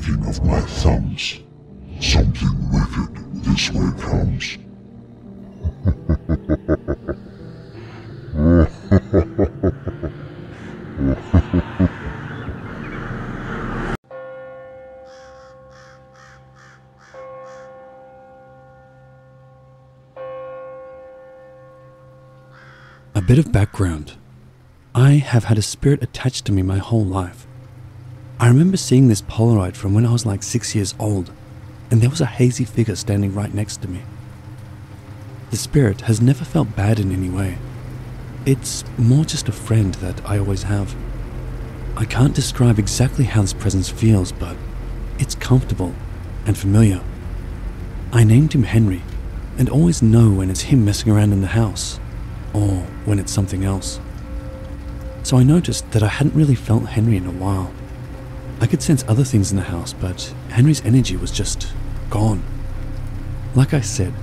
clicking of my thumbs. Something wicked this way comes. A bit of background. I have had a spirit attached to me my whole life. I remember seeing this Polaroid from when I was like 6 years old, and there was a hazy figure standing right next to me. The spirit has never felt bad in any way. It's more just a friend that I always have. I can't describe exactly how this presence feels, but it's comfortable and familiar. I named him Henry, and always know when it's him messing around in the house, or when it's something else. So I noticed that I hadn't really felt Henry in a while. I could sense other things in the house, but Henry's energy was just gone. Like I said,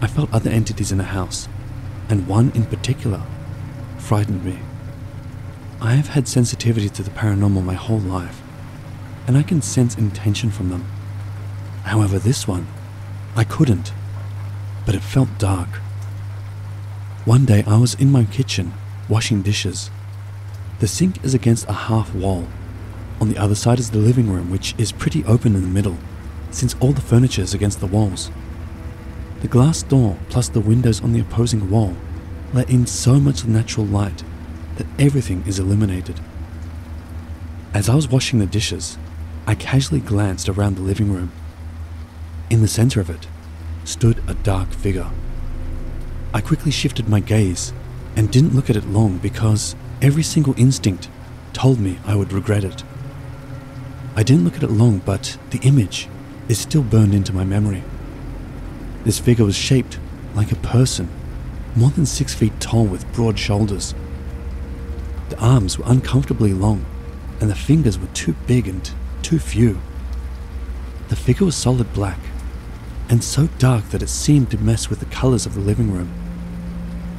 I felt other entities in the house, and one in particular frightened me. I have had sensitivity to the paranormal my whole life, and I can sense intention from them. However, this one, I couldn't, but it felt dark. One day I was in my kitchen, washing dishes. The sink is against a half wall. On the other side is the living room, which is pretty open in the middle, since all the furniture is against the walls. The glass door plus the windows on the opposing wall let in so much natural light that everything is illuminated. As I was washing the dishes, I casually glanced around the living room. In the center of it stood a dark figure. I quickly shifted my gaze and didn't look at it long because every single instinct told me I would regret it. I didn't look at it long, but the image is still burned into my memory. This figure was shaped like a person, more than 6 feet tall with broad shoulders. The arms were uncomfortably long, and the fingers were too big and too few. The figure was solid black, and so dark that it seemed to mess with the colors of the living room.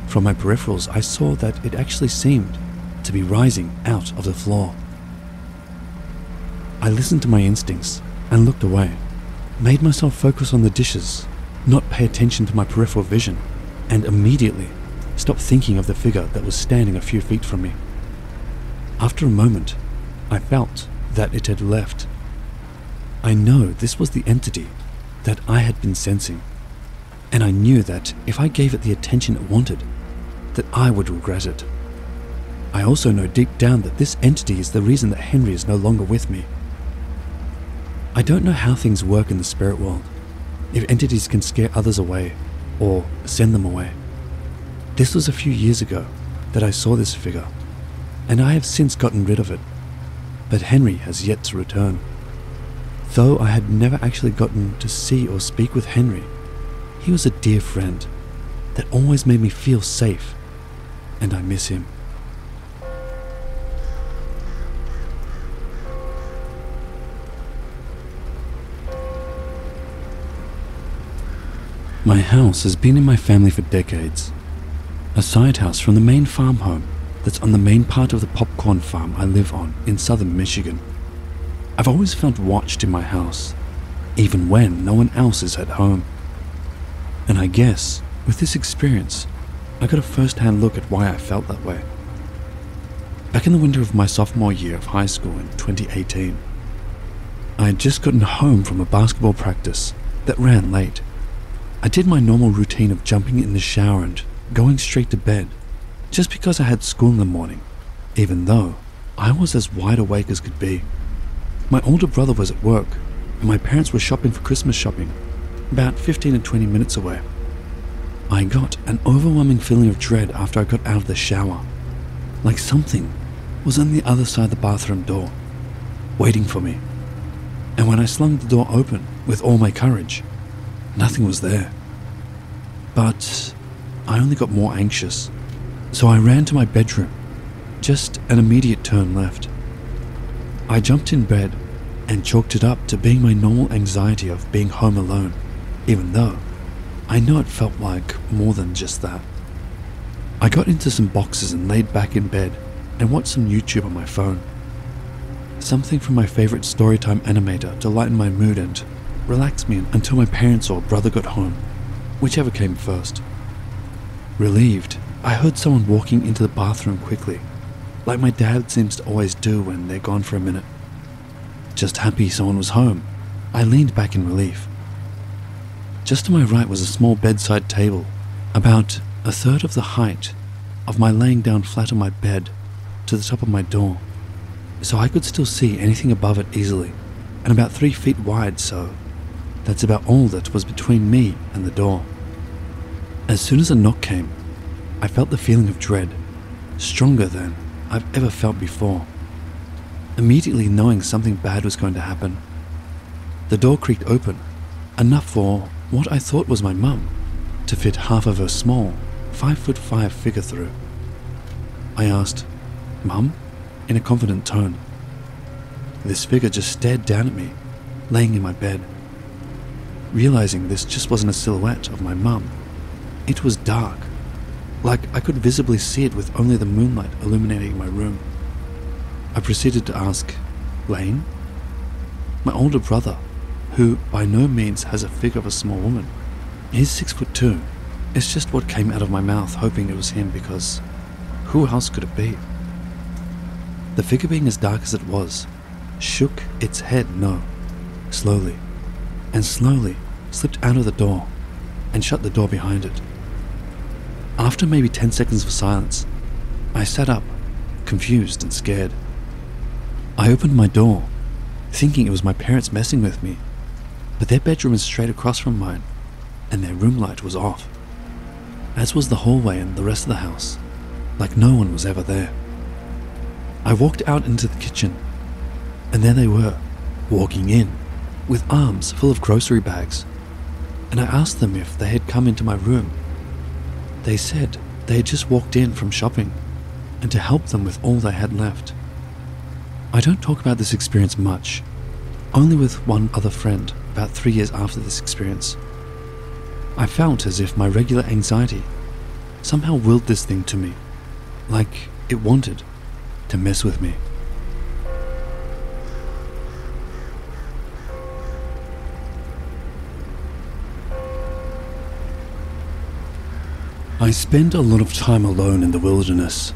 From my peripherals, I saw that it actually seemed to be rising out of the floor. I listened to my instincts and looked away, made myself focus on the dishes, not pay attention to my peripheral vision, and immediately stopped thinking of the figure that was standing a few feet from me. After a moment, I felt that it had left. I know this was the entity that I had been sensing, and I knew that if I gave it the attention it wanted, that I would regret it. I also know deep down that this entity is the reason that Henry is no longer with me. I don't know how things work in the spirit world, if entities can scare others away or send them away. This was a few years ago that I saw this figure, and I have since gotten rid of it, but Henry has yet to return. Though I had never actually gotten to see or speak with Henry, he was a dear friend that always made me feel safe, and I miss him. My house has been in my family for decades. A side house from the main farm home that's on the main part of the popcorn farm I live on in southern Michigan. I've always felt watched in my house, even when no one else is at home. And I guess, with this experience, I got a first-hand look at why I felt that way. Back in the winter of my sophomore year of high school in 2018, I had just gotten home from a basketball practice that ran late. I did my normal routine of jumping in the shower and going straight to bed, just because I had school in the morning, even though I was as wide awake as could be. My older brother was at work, and my parents were shopping for Christmas shopping, about 15 to 20 minutes away. I got an overwhelming feeling of dread after I got out of the shower, like something was on the other side of the bathroom door, waiting for me. And when I slung the door open with all my courage, nothing was there. But I only got more anxious, so I ran to my bedroom, just an immediate turn left. I jumped in bed and chalked it up to being my normal anxiety of being home alone, even though I know it felt like more than just that. I got into some boxes and laid back in bed and watched some YouTube on my phone. something from my favorite storytime animator to lighten my mood and relax me until my parents or brother got home, whichever came first. Relieved, I heard someone walking into the bathroom quickly, like my dad seems to always do when they're gone for a minute. Just happy someone was home, I leaned back in relief. Just to my right was a small bedside table, about a third of the height of my laying down flat on my bed to the top of my door, so I could still see anything above it easily, and about 3 feet wide, so that's about all that was between me and the door. As soon as a knock came, I felt the feeling of dread, stronger than I've ever felt before, immediately knowing something bad was going to happen. The door creaked open, enough for what I thought was my mum to fit half of her small 5'5" figure through. I asked, "Mum?" in a confident tone. This figure just stared down at me, laying in my bed. Realizing this just wasn't a silhouette of my mum, it was dark, like I could visibly see it with only the moonlight illuminating my room. I proceeded to ask, "Lane?" My older brother, who by no means has a figure of a small woman, he's 6'2". It's just what came out of my mouth, hoping it was him, because who else could it be? The figure, being as dark as it was, shook its head no, slowly, and slowly slipped out of the door and shut the door behind it. After maybe 10 seconds of silence, I sat up, confused and scared. I opened my door, thinking it was my parents messing with me, but their bedroom is straight across from mine, and their room light was off, as was the hallway and the rest of the house, like no one was ever there. I walked out into the kitchen, and there they were, walking in, with arms full of grocery bags, and I asked them if they had come into my room. They said they had just walked in from shopping, and to help them with all they had left. I don't talk about this experience much, only with one other friend about 3 years after this experience. I felt as if my regular anxiety somehow willed this thing to me, like it wanted to mess with me. I spend a lot of time alone in the wilderness,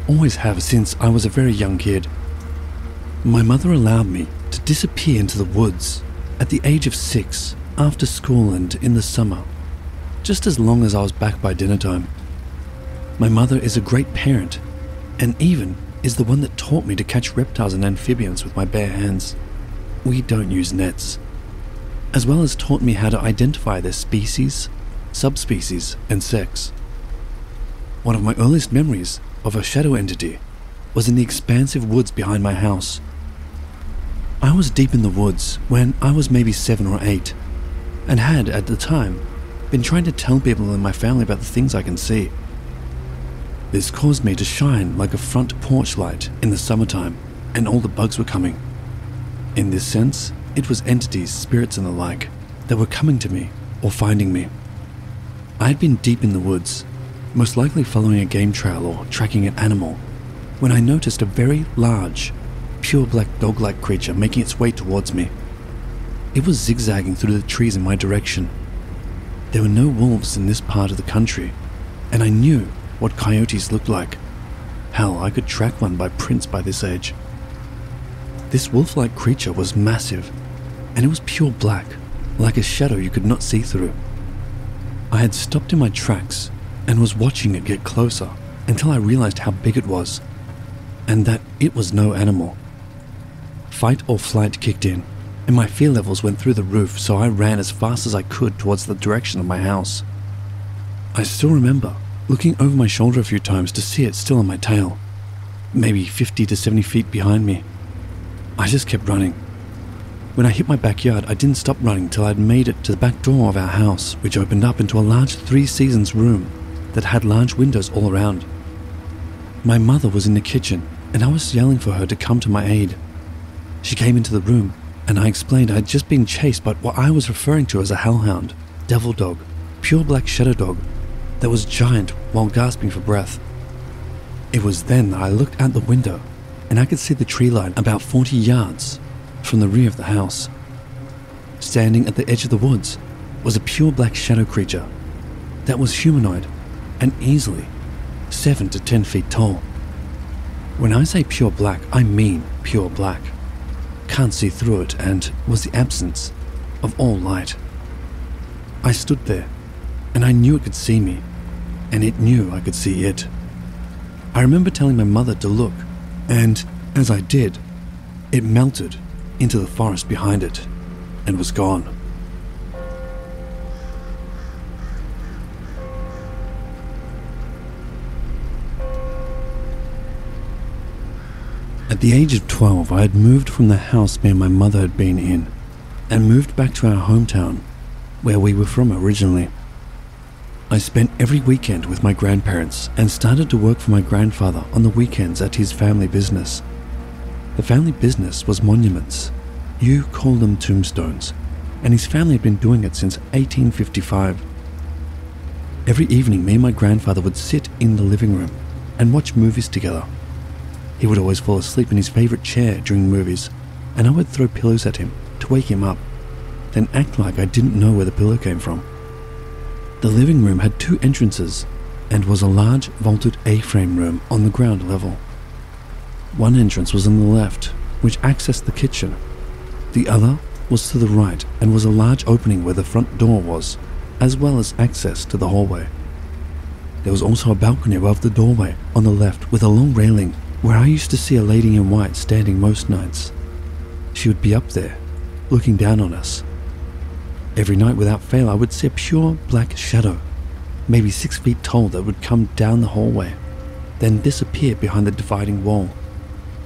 always have since I was a very young kid. My mother allowed me to disappear into the woods at the age of 6 after school and in the summer, just as long as I was back by dinner time. My mother is a great parent, and even is the one that taught me to catch reptiles and amphibians with my bare hands. We don't use nets. As well as taught me how to identify their species, subspecies, and sex. One of my earliest memories of a shadow entity was in the expansive woods behind my house. I was deep in the woods when I was maybe 7 or 8, and had, at the time, been trying to tell people in my family about the things I can see. This caused me to shine like a front porch light in the summertime, and all the bugs were coming. In this sense, it was entities, spirits and the like, that were coming to me or finding me. I had been deep in the woods, most likely following a game trail or tracking an animal, when I noticed a very large, pure black dog-like creature making its way towards me. It was zigzagging through the trees in my direction. There were no wolves in this part of the country, and I knew what coyotes looked like. Hell, I could track one by prints by this age. This wolf-like creature was massive, and it was pure black, like a shadow you could not see through. I had stopped in my tracks and was watching it get closer until I realized how big it was, and that it was no animal. Fight or flight kicked in, and my fear levels went through the roof, so I ran as fast as I could towards the direction of my house. I still remember looking over my shoulder a few times to see it still on my tail, maybe 50 to 70 feet behind me. I just kept running. When I hit my backyard, I didn't stop running till I'd made it to the back door of our house, which opened up into a large 3 seasons room that had large windows all around. My mother was in the kitchen, and I was yelling for her to come to my aid. She came into the room, and I explained I had just been chased by what I was referring to as a hellhound, devil dog, pure black shadow dog, that was giant while gasping for breath. It was then that I looked out the window and I could see the tree line about 40 yards from the rear of the house. Standing at the edge of the woods was a pure black shadow creature that was humanoid and easily 7 to 10 feet tall. When I say pure black, I mean pure black. Can't see through it, and was the absence of all light. I stood there, and I knew it could see me, and it knew I could see it. I remember telling my mother to look, and as I did, it melted into the forest behind it and was gone. At the age of 12, I had moved from the house me and my mother had been in and moved back to our hometown, where we were from originally. I spent every weekend with my grandparents and started to work for my grandfather on the weekends at his family business. The family business was monuments. You call them tombstones, and his family had been doing it since 1855. Every evening, me and my grandfather would sit in the living room and watch movies together. He would always fall asleep in his favorite chair during movies, and I would throw pillows at him to wake him up, then act like I didn't know where the pillow came from. The living room had 2 entrances and was a large vaulted A-frame room on the ground level. One entrance was on the left, which accessed the kitchen. The other was to the right and was a large opening where the front door was, as well as access to the hallway. There was also a balcony above the doorway on the left with a long railing where I used to see a lady in white standing most nights. She would be up there, looking down on us. Every night without fail, I would see a pure black shadow, maybe 6 feet tall, that would come down the hallway, then disappear behind the dividing wall,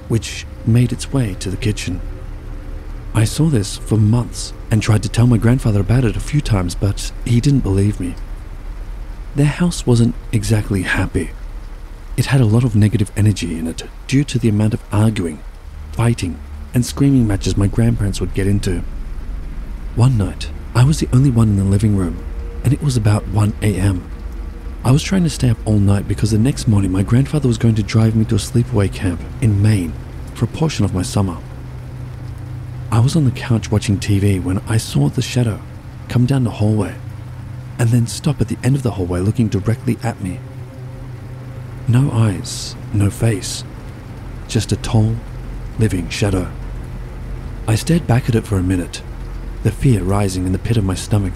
which made its way to the kitchen. I saw this for months and tried to tell my grandfather about it a few times, but he didn't believe me. Their house wasn't exactly happy. It had a lot of negative energy in it due to the amount of arguing, fighting, and screaming matches my grandparents would get into. One night, I was the only one in the living room, and it was about 1 a.m. I was trying to stay up all night because the next morning my grandfather was going to drive me to a sleepaway camp in Maine for a portion of my summer. I was on the couch watching TV when I saw the shadow come down the hallway and then stop at the end of the hallway looking directly at me. No eyes, no face, just a tall, living shadow. I stared back at it for a minute, the fear rising in the pit of my stomach.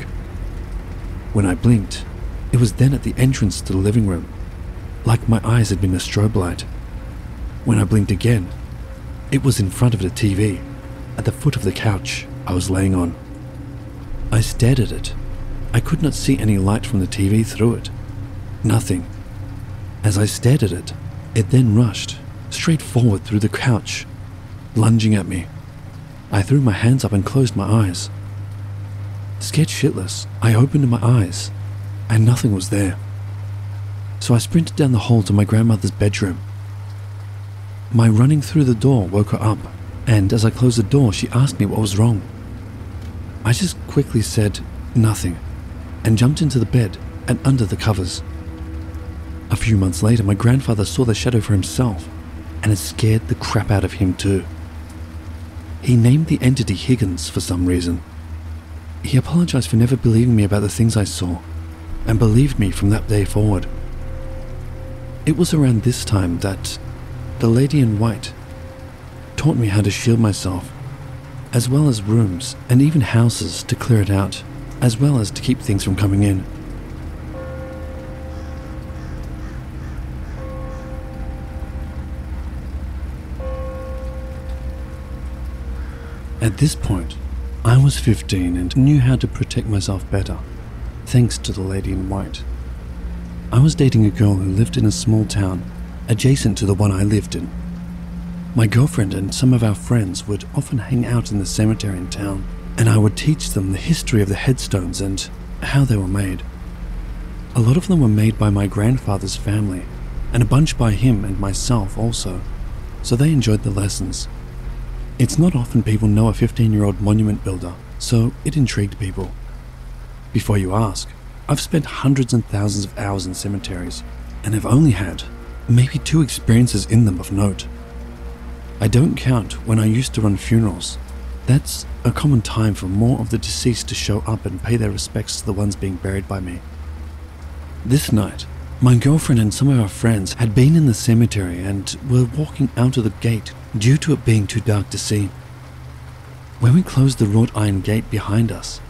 When I blinked, it was then at the entrance to the living room, like my eyes had been a strobe light. When I blinked again, it was in front of the TV, at the foot of the couch I was laying on. I stared at it. I could not see any light from the TV through it. Nothing. As I stared at it, it then rushed straight forward through the couch, lunging at me. I threw my hands up and closed my eyes. Scared shitless, I opened my eyes, and nothing was there. So I sprinted down the hall to my grandmother's bedroom. My running through the door woke her up, and as I closed the door, she asked me what was wrong. I just quickly said nothing, and jumped into the bed and under the covers. A few months later, my grandfather saw the shadow for himself, and it scared the crap out of him too. He named the entity Higgins for some reason. He apologized for never believing me about the things I saw, and believed me from that day forward. It was around this time that the lady in white taught me how to shield myself, as well as rooms and even houses to clear it out, as well as to keep things from coming in. At this point, I was 15 and knew how to protect myself better, thanks to the lady in white. I was dating a girl who lived in a small town adjacent to the one I lived in. My girlfriend and some of our friends would often hang out in the cemetery in town, and I would teach them the history of the headstones and how they were made. A lot of them were made by my grandfather's family, and a bunch by him and myself also, so they enjoyed the lessons. It's not often people know a 15-year-old monument builder, so it intrigued people. Before you ask, I've spent hundreds and thousands of hours in cemeteries, and have only had maybe 2 experiences in them of note. I don't count when I used to run funerals. That's a common time for more of the deceased to show up and pay their respects to the ones being buried by me. This night, my girlfriend and some of our friends had been in the cemetery and were walking out of the gate due to it being too dark to see. When we closed the wrought iron gate behind us,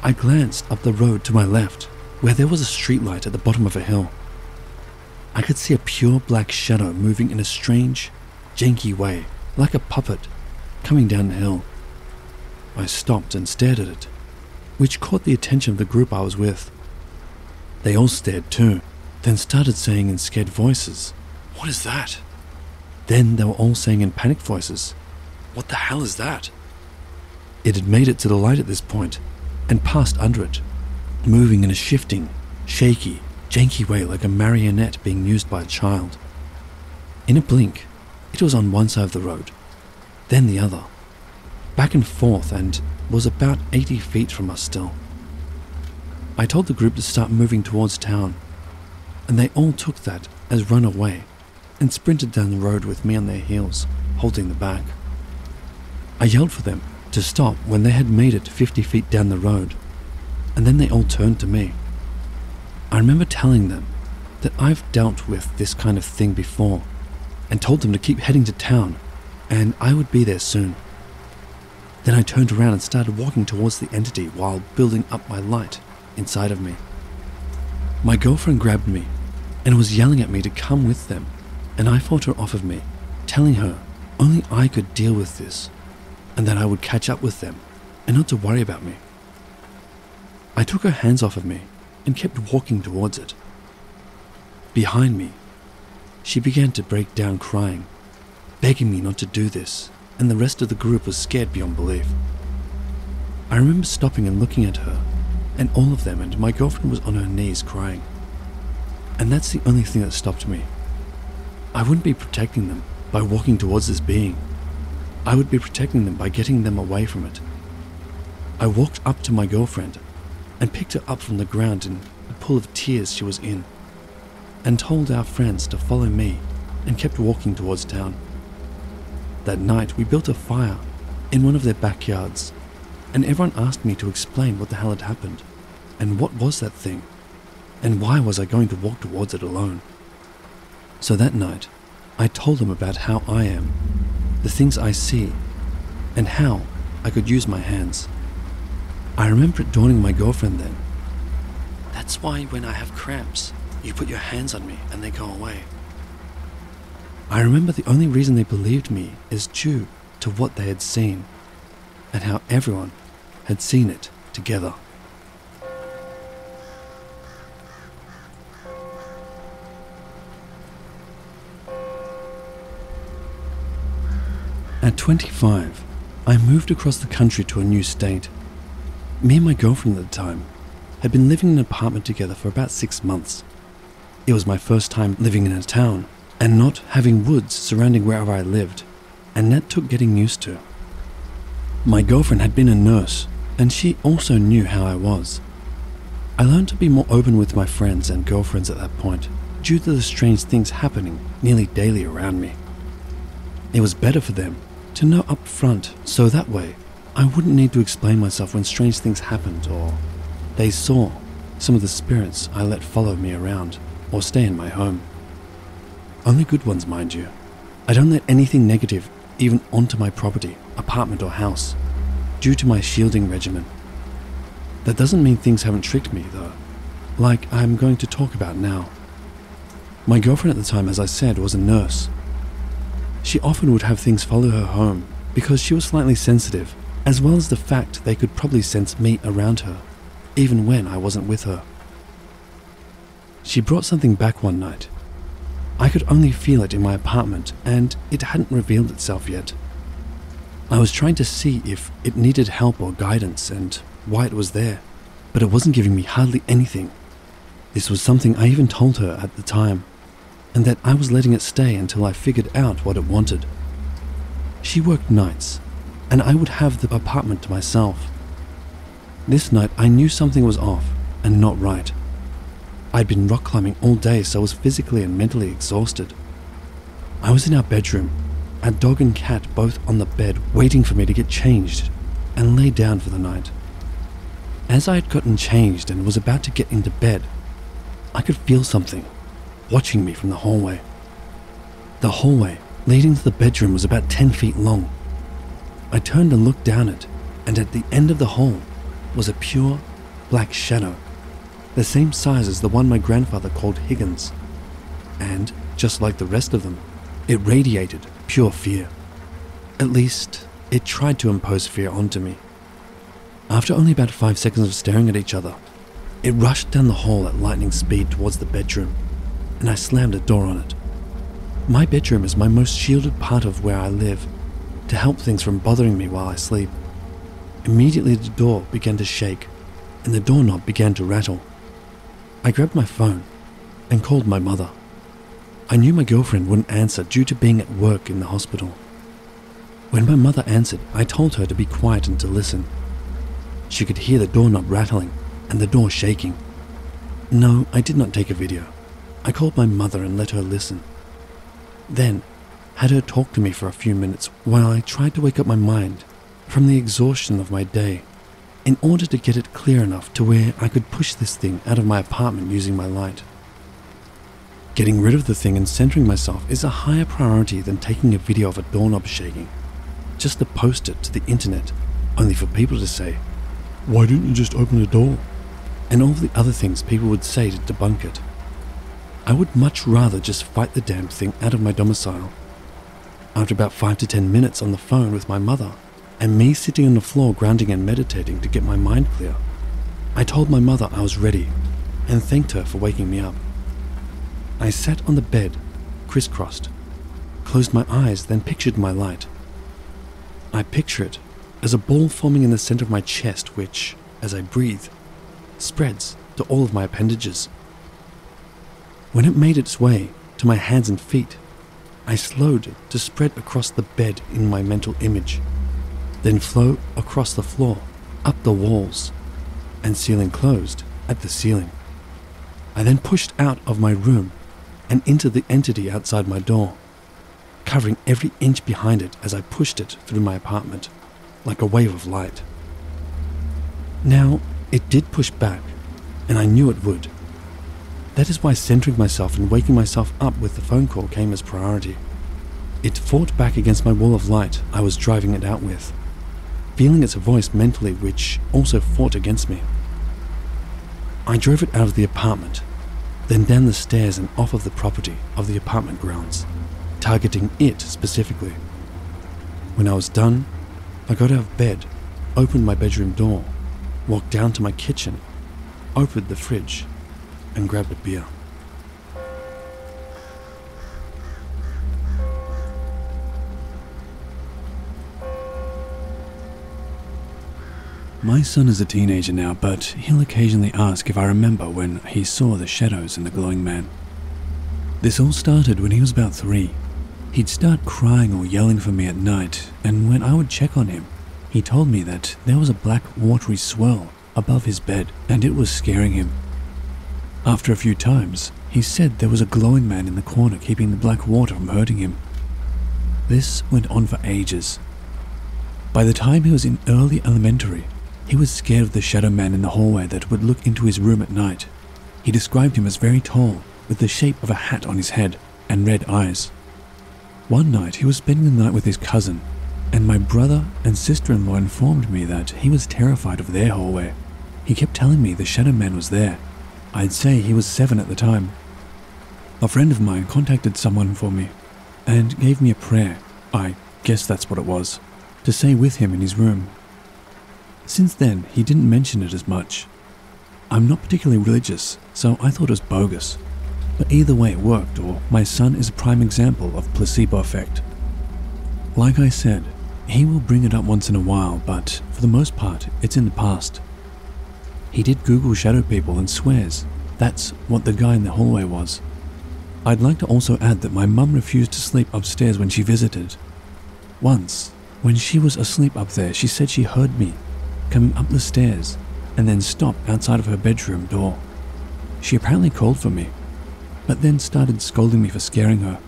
I glanced up the road to my left, where there was a streetlight at the bottom of a hill. I could see a pure black shadow moving in a strange, janky way, like a puppet, coming down the hill. I stopped and stared at it, which caught the attention of the group I was with. They all stared too, then started saying in scared voices, "What is that?" Then they were all saying in panicked voices, "What the hell is that?" It had made it to the light at this point and passed under it, moving in a shifting, shaky, janky way like a marionette being used by a child. In a blink, it was on one side of the road, then the other, back and forth, and was about 80 feet from us still. I told the group to start moving towards town, and they all took that as run away and sprinted down the road with me on their heels, holding the back. I yelled for them to stop when they had made it 50 feet down the road, and then they all turned to me. I remember telling them that I've dealt with this kind of thing before and told them to keep heading to town and I would be there soon. Then I turned around and started walking towards the entity while building up my light inside of me. My girlfriend grabbed me and was yelling at me to come with them, and I fought her off of me, telling her only I could deal with this and that I would catch up with them and not to worry about me. I took her hands off of me and kept walking towards it. Behind me, she began to break down crying, begging me not to do this, and the rest of the group was scared beyond belief. I remember stopping and looking at her and all of them, and my girlfriend was on her knees crying. And that's the only thing that stopped me. I wouldn't be protecting them by walking towards this being. I would be protecting them by getting them away from it. I walked up to my girlfriend and picked her up from the ground in the pool of tears she was in, and told our friends to follow me and kept walking towards town. That night we built a fire in one of their backyards, and everyone asked me to explain what the hell had happened, and what was that thing, and why was I going to walk towards it alone. So that night, I told them about how I am, the things I see, and how I could use my hands. I remember it dawning on my girlfriend then. That's why when I have cramps, you put your hands on me and they go away. I remember the only reason they believed me is due to what they had seen, and how everyone had seen it together. At 25, I moved across the country to a new state. Me and my girlfriend at the time had been living in an apartment together for about 6 months. It was my first time living in a town and not having woods surrounding wherever I lived, and that took getting used to. My girlfriend had been a nurse, and she also knew how I was. I learned to be more open with my friends and girlfriends at that point, due to the strange things happening nearly daily around me. It was better for them to know up front, so that way I wouldn't need to explain myself when strange things happened or they saw some of the spirits I let follow me around or stay in my home. Only good ones, mind you. I don't let anything negative even onto my property, apartment or house, due to my shielding regimen. That doesn't mean things haven't tricked me though, like I'm going to talk about now. My girlfriend at the time, as I said, was a nurse. She often would have things follow her home because she was slightly sensitive, as well as the fact they could probably sense me around her, even when I wasn't with her. She brought something back one night. I could only feel it in my apartment, and it hadn't revealed itself yet. I was trying to see if it needed help or guidance and why it was there, but it wasn't giving me hardly anything. This was something I even told her at the time, and that I was letting it stay until I figured out what it wanted. She worked nights, and I would have the apartment to myself. This night I knew something was off and not right. I'd been rock climbing all day, so I was physically and mentally exhausted. I was in our bedroom, a dog and cat both on the bed waiting for me to get changed and lay down for the night. As I had gotten changed and was about to get into bed, I could feel something watching me from the hallway. The hallway leading to the bedroom was about 10 feet long. I turned and looked down it, and at the end of the hall was a pure black shadow, the same size as the one my grandfather called Higgins. And, just like the rest of them, it radiated pure fear. At least, it tried to impose fear onto me. After only about 5 seconds of staring at each other, it rushed down the hall at lightning speed towards the bedroom, and I slammed a door on it. My bedroom is my most shielded part of where I live, to help things from bothering me while I sleep. Immediately the door began to shake, and the doorknob began to rattle. I grabbed my phone and called my mother. I knew my girlfriend wouldn't answer due to being at work in the hospital. When my mother answered, I told her to be quiet and to listen. She could hear the doorknob rattling and the door shaking. No, I did not take a video. I called my mother and let her listen. Then, had her talk to me for a few minutes while I tried to wake up my mind from the exhaustion of my day in order to get it clear enough to where I could push this thing out of my apartment using my light. Getting rid of the thing and centering myself is a higher priority than taking a video of a doorknob shaking, just to post it to the internet, only for people to say, "Why didn't you just open the door?" and all the other things people would say to debunk it. I would much rather just fight the damn thing out of my domicile. After about 5 to 10 minutes on the phone with my mother, and me sitting on the floor grounding and meditating to get my mind clear, I told my mother I was ready, and thanked her for waking me up. I sat on the bed, crisscrossed, closed my eyes, then pictured my light. I picture it as a ball forming in the center of my chest which, as I breathe, spreads to all of my appendages. When it made its way to my hands and feet, I slowed it to spread across the bed in my mental image, then flow across the floor, up the walls, and ceiling closed at the ceiling. I then pushed out of my room and into the entity outside my door, covering every inch behind it as I pushed it through my apartment, like a wave of light. Now, it did push back, and I knew it would. That is why centering myself and waking myself up with the phone call came as priority. It fought back against my wall of light I was driving it out with, feeling its voice mentally which also fought against me. I drove it out of the apartment, then down the stairs and off of the property of the apartment grounds, targeting it specifically. When I was done, I got out of bed, opened my bedroom door, walked down to my kitchen, opened the fridge, and grabbed a beer. My son is a teenager now, but he'll occasionally ask if I remember when he saw the shadows and the glowing man. This all started when he was about 3. He'd start crying or yelling for me at night, and when I would check on him, he told me that there was a black watery swirl above his bed and it was scaring him. After a few times, he said there was a glowing man in the corner keeping the black water from hurting him. This went on for ages. By the time he was in early elementary, he was scared of the shadow man in the hallway that would look into his room at night. He described him as very tall, with the shape of a hat on his head and red eyes. One night he was spending the night with his cousin, and my brother and sister-in-law informed me that he was terrified of their hallway. He kept telling me the shadow man was there. I'd say he was 7 at the time. A friend of mine contacted someone for me and gave me a prayer, I guess that's what it was, to say with him in his room. Since then, he didn't mention it as much. I'm not particularly religious, so I thought it was bogus. But either way it worked, or my son is a prime example of placebo effect. Like I said, he will bring it up once in a while, but for the most part, it's in the past. He did Google shadowpeople and swears that's what the guy in the hallway was. I'd like to also add that my mum refused to sleep upstairs when she visited. Once, when she was asleep up there, she said she heard me coming up the stairs and then stop outside of her bedroom door. She apparently called for me, but then started scolding me for scaring her.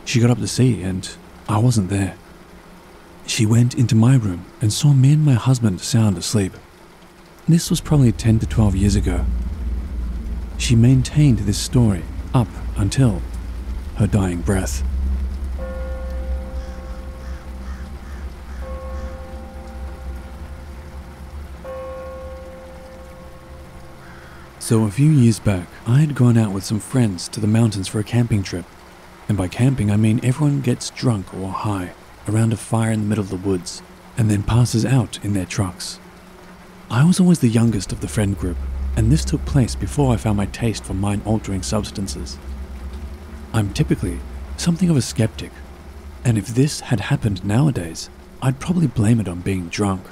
She got up to see, and I wasn't there. She went into my room and saw me and my husband sound asleep. This was probably 10 to 12 years ago. She maintained this story up until her dying breath. So a few years back, I had gone out with some friends to the mountains for a camping trip. And by camping, I mean everyone gets drunk or high around a fire in the middle of the woods and then passes out in their trucks. I was always the youngest of the friend group, and this took place before I found my taste for mind-altering substances. I'm typically something of a skeptic, and if this had happened nowadays, I'd probably blame it on being drunk.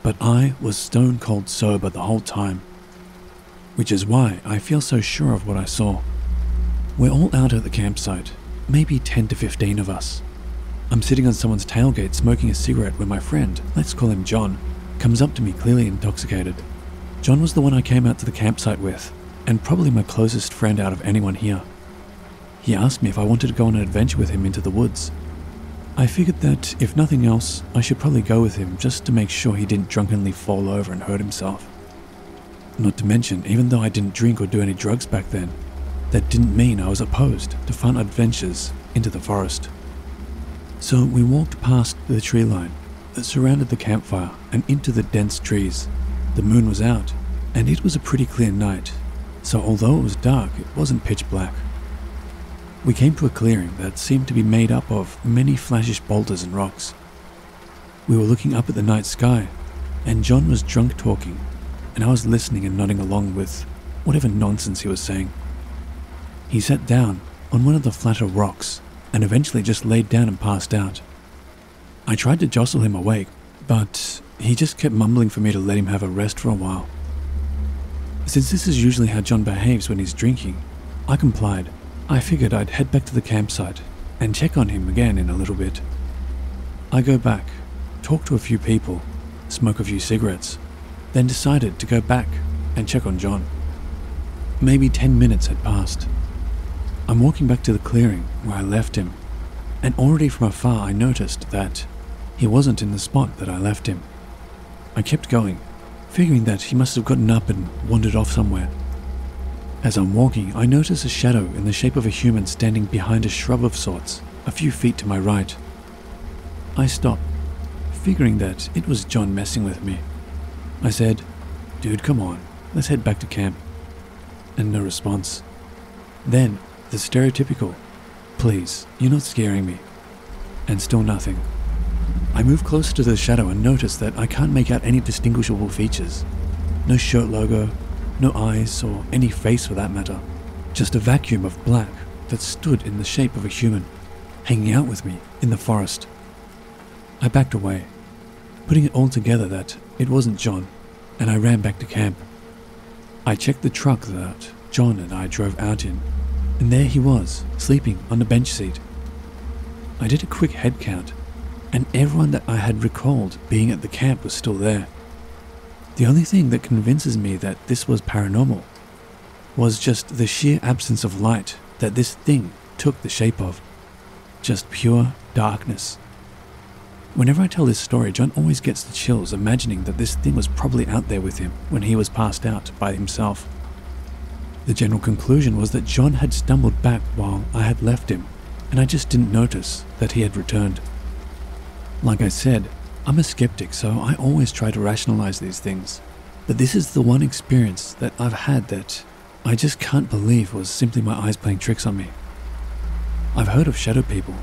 But I was stone cold sober the whole time, which is why I feel so sure of what I saw. We're all out at the campsite, maybe 10 to 15 of us. I'm sitting on someone's tailgate smoking a cigarette when my friend, let's call him John, comes up to me clearly intoxicated. John was the one I came out to the campsite with, and probably my closest friend out of anyone here. He asked me if I wanted to go on an adventure with him into the woods. I figured that, if nothing else, I should probably go with him just to make sure he didn't drunkenly fall over and hurt himself. Not to mention, even though I didn't drink or do any drugs back then, that didn't mean I was opposed to fun adventures into the forest. So we walked past the tree line that surrounded the campfire and into the dense trees. The moon was out, and it was a pretty clear night, so although it was dark, it wasn't pitch black. We came to a clearing that seemed to be made up of many flashish boulders and rocks. We were looking up at the night sky, and John was drunk talking, and I was listening and nodding along with whatever nonsense he was saying. He sat down on one of the flatter rocks and eventually just laid down and passed out. I tried to jostle him awake, but he just kept mumbling for me to let him have a rest for a while. Since this is usually how John behaves when he's drinking, I complied. I figured I'd head back to the campsite and check on him again in a little bit. I go back, talk to a few people, smoke a few cigarettes, then decided to go back and check on John. Maybe 10 minutes had passed. I'm walking back to the clearing where I left him, and already from afar I noticed that he wasn't in the spot that I left him. I kept going, figuring that he must have gotten up and wandered off somewhere. As I'm walking, I notice a shadow in the shape of a human standing behind a shrub of sorts, a few feet to my right. I stop, figuring that it was John messing with me. I said, "Dude, come on, let's head back to camp." And no response. Then, the stereotypical, "Please, you're not scaring me." And still nothing. I move closer to the shadow and notice that I can't make out any distinguishable features. No shirt logo, no eyes, or any face for that matter. Just a vacuum of black that stood in the shape of a human, hanging out with me in the forest. I backed away, putting it all together that it wasn't John, and I ran back to camp. I checked the truck that John and I drove out in, and there he was, sleeping on the bench seat. I did a quick head count, and everyone that I had recalled being at the camp was still there. The only thing that convinces me that this was paranormal was just the sheer absence of light that this thing took the shape of. Just pure darkness. Whenever I tell this story, John always gets the chills imagining that this thing was probably out there with him when he was passed out by himself. The general conclusion was that John had stumbled back while I had left him, and I just didn't notice that he had returned. Like I said, I'm a skeptic, so I always try to rationalize these things, but this is the one experience that I've had that I just can't believe was simply my eyes playing tricks on me. I've heard of shadowpeople,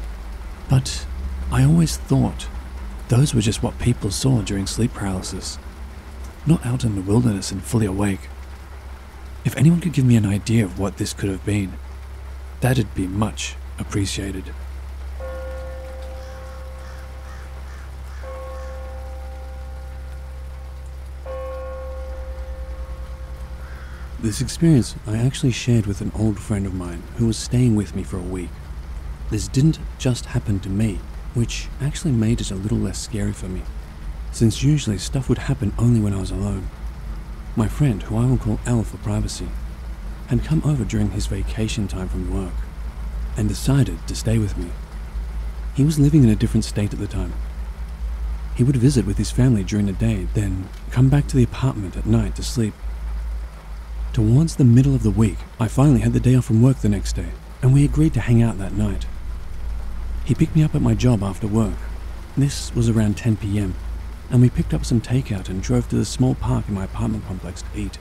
but I always thought those were just what people saw during sleep paralysis, not out in the wilderness and fully awake. If anyone could give me an idea of what this could have been, that'd be much appreciated. This experience I actually shared with an old friend of mine who was staying with me for a week. This didn't just happen to me, which actually made it a little less scary for me, since usually stuff would happen only when I was alone. My friend, who I will call L for privacy, had come over during his vacation time from work and decided to stay with me. He was living in a different state at the time. He would visit with his family during the day, then come back to the apartment at night to sleep. Towards the middle of the week, I finally had the day off from work the next day, and we agreed to hang out that night. He picked me up at my job after work. This was around 10 p.m, and we picked up some takeout and drove to the small park in my apartment complex to eat.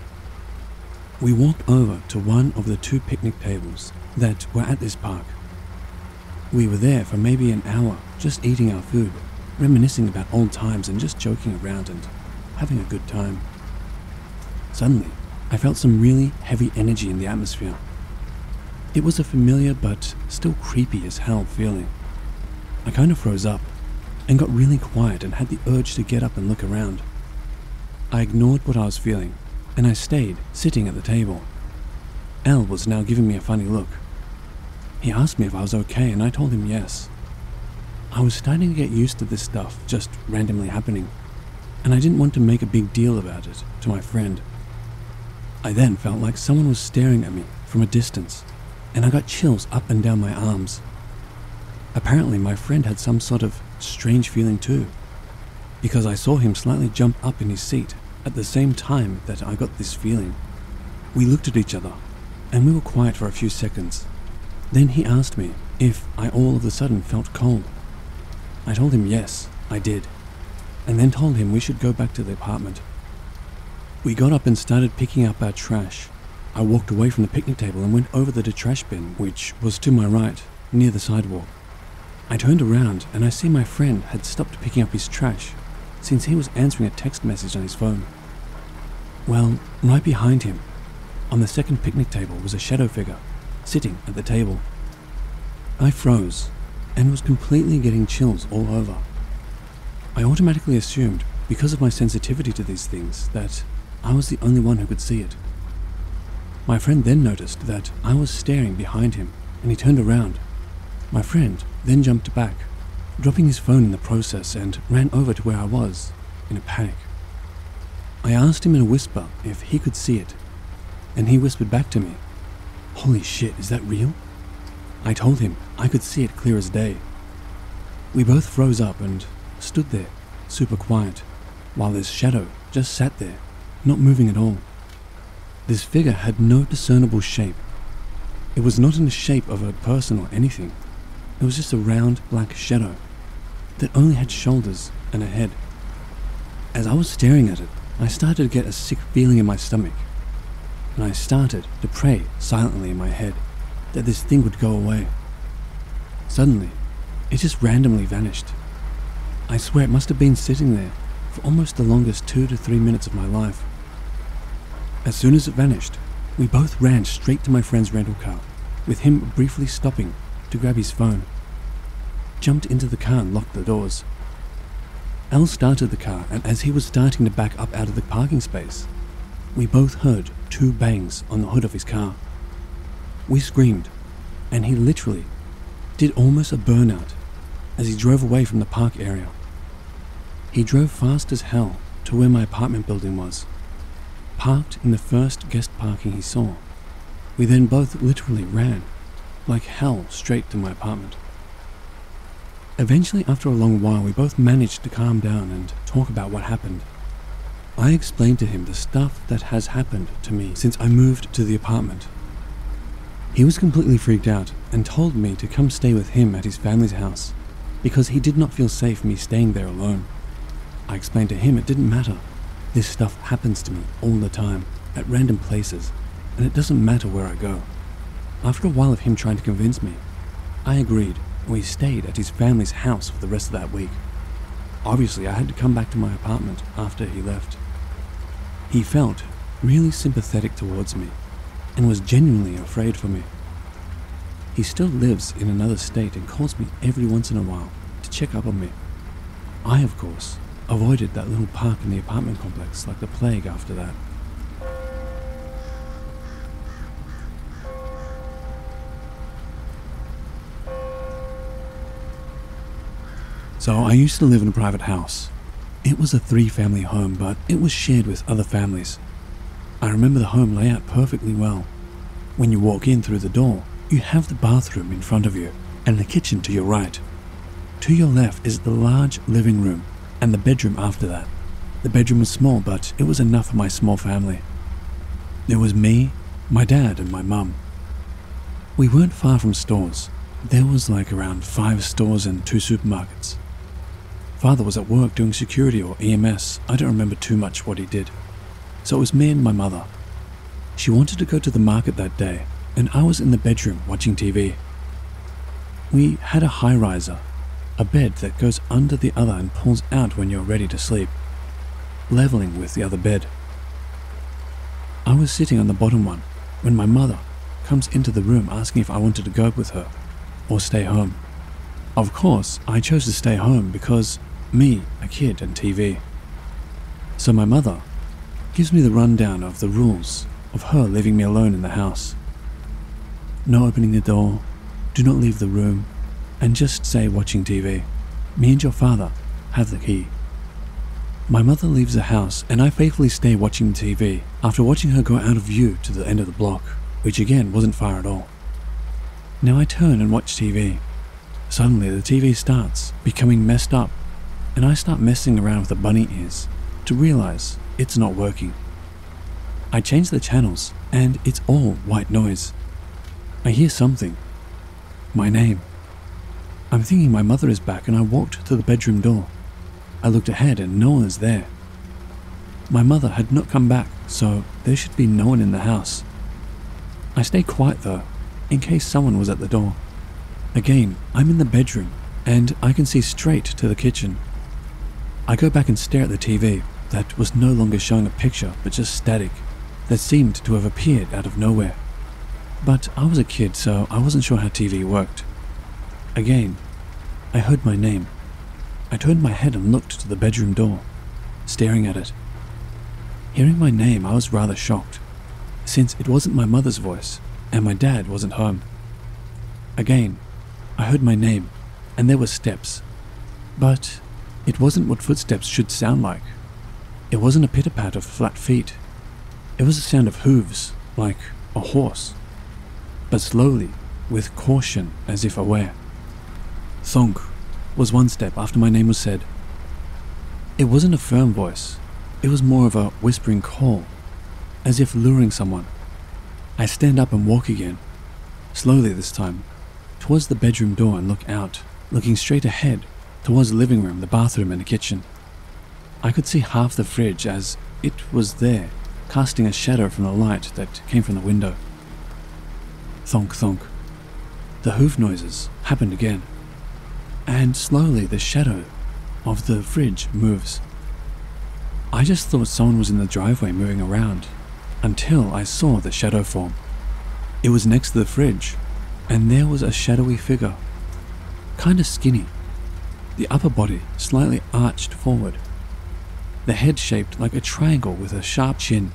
We walked over to one of the 2 picnic tables that were at this park. We were there for maybe an hour, just eating our food, reminiscing about old times and just joking around and having a good time. Suddenly, I felt some really heavy energy in the atmosphere. It was a familiar but still creepy as hell feeling. I kind of froze up and got really quiet and had the urge to get up and look around. I ignored what I was feeling and I stayed sitting at the table. L was now giving me a funny look. He asked me if I was okay and I told him yes. I was starting to get used to this stuff just randomly happening, and I didn't want to make a big deal about it to my friend. I then felt like someone was staring at me from a distance, and I got chills up and down my arms. Apparently my friend had some sort of strange feeling too, because I saw him slightly jump up in his seat at the same time that I got this feeling. We looked at each other, and we were quiet for a few seconds. Then he asked me if I all of a sudden felt cold. I told him yes, I did, and then told him we should go back to the apartment. We got up and started picking up our trash. I walked away from the picnic table and went over to the trash bin, which was to my right, near the sidewalk. I turned around and I see my friend had stopped picking up his trash, since he was answering a text message on his phone. Well, right behind him, on the second picnic table, was a shadow figure, sitting at the table. I froze and was completely getting chills all over. I automatically assumed, because of my sensitivity to these things, that I was the only one who could see it. My friend then noticed that I was staring behind him, and he turned around. My friend then jumped back, dropping his phone in the process, and ran over to where I was, in a panic. I asked him in a whisper if he could see it, and he whispered back to me, "Holy shit, is that real?" I told him I could see it clear as day. We both froze up and stood there, super quiet, while this shadow just sat there, not moving at all. This figure had no discernible shape. It was not in the shape of a person or anything. It was just a round black shadow that only had shoulders and a head. As I was staring at it, I started to get a sick feeling in my stomach, and I started to pray silently in my head that this thing would go away. Suddenly, it just randomly vanished. I swear it must have been sitting there for almost the longest 2 to 3 minutes of my life. As soon as it vanished, we both ran straight to my friend's rental car, with him briefly stopping to grab his phone, jumped into the car and locked the doors. Al started the car, and as he was starting to back up out of the parking space, we both heard 2 bangs on the hood of his car. We screamed, and he literally did almost a burnout as he drove away from the park area. He drove fast as hell to where my apartment building was, parked in the first guest parking he saw. We then both literally ran like hell straight to my apartment. Eventually, after a long while, we both managed to calm down and talk about what happened. I explained to him the stuff that has happened to me since I moved to the apartment. He was completely freaked out and told me to come stay with him at his family's house because he did not feel safe me staying there alone. I explained to him it didn't matter. This stuff happens to me all the time, at random places, and it doesn't matter where I go. After a while of him trying to convince me, I agreed, and we stayed at his family's house for the rest of that week. Obviously, I had to come back to my apartment after he left. He felt really sympathetic towards me, and was genuinely afraid for me. He still lives in another state and calls me every once in a while to check up on me. I, of course, avoided that little park in the apartment complex like the plague after that. So I used to live in a private house. It was a 3-family home, but it was shared with other families. I remember the home layout perfectly well. When you walk in through the door, you have the bathroom in front of you and the kitchen to your right. To your left is the large living room and the bedroom after that. The bedroom was small, but it was enough for my small family. There was me, my dad, and my mum. We weren't far from stores. There was like around 5 stores and 2 supermarkets. Father was at work doing security or EMS. I don't remember too much what he did. So it was me and my mother. She wanted to go to the market that day, and I was in the bedroom watching TV. We had a high riser, a bed that goes under the other and pulls out when you're ready to sleep, leveling with the other bed. I was sitting on the bottom one when my mother comes into the room asking if I wanted to go with her or stay home. Of course, I chose to stay home because me, a kid, and TV. So my mother gives me the rundown of the rules of her leaving me alone in the house. No opening the door, do not leave the room, and just stay watching TV. Me and your father have the key. My mother leaves the house and I faithfully stay watching TV after watching her go out of view to the end of the block, which again wasn't far at all. Now I turn and watch TV. Suddenly the TV starts becoming messed up and I start messing around with the bunny ears to realize it's not working. I change the channels and it's all white noise. I hear something. My name. I'm thinking my mother is back and I walked to the bedroom door. I looked ahead and no one is there. My mother had not come back, so there should be no one in the house. I stay quiet though, in case someone was at the door. Again, I'm in the bedroom and I can see straight to the kitchen. I go back and stare at the TV that was no longer showing a picture but just static that seemed to have appeared out of nowhere. But I was a kid, so I wasn't sure how TV worked. Again, I heard my name. I turned my head and looked to the bedroom door, staring at it. Hearing my name, I was rather shocked, since it wasn't my mother's voice and my dad wasn't home. Again, I heard my name and there were steps, but it wasn't what footsteps should sound like. It wasn't a pitter-pat of flat feet. It was a sound of hooves, like a horse, but slowly, with caution as if aware. Thonk was one step after my name was said. It wasn't a firm voice, it was more of a whispering call, as if luring someone. I stand up and walk again, slowly this time, towards the bedroom door and look out, looking straight ahead, towards the living room, the bathroom and the kitchen. I could see half the fridge as it was there, casting a shadow from the light that came from the window. Thonk thonk. The hoof noises happened again, and slowly the shadow of the fridge moves. I just thought someone was in the driveway moving around, until I saw the shadow form. It was next to the fridge, and there was a shadowy figure, kinda skinny, the upper body slightly arched forward, the head shaped like a triangle with a sharp chin,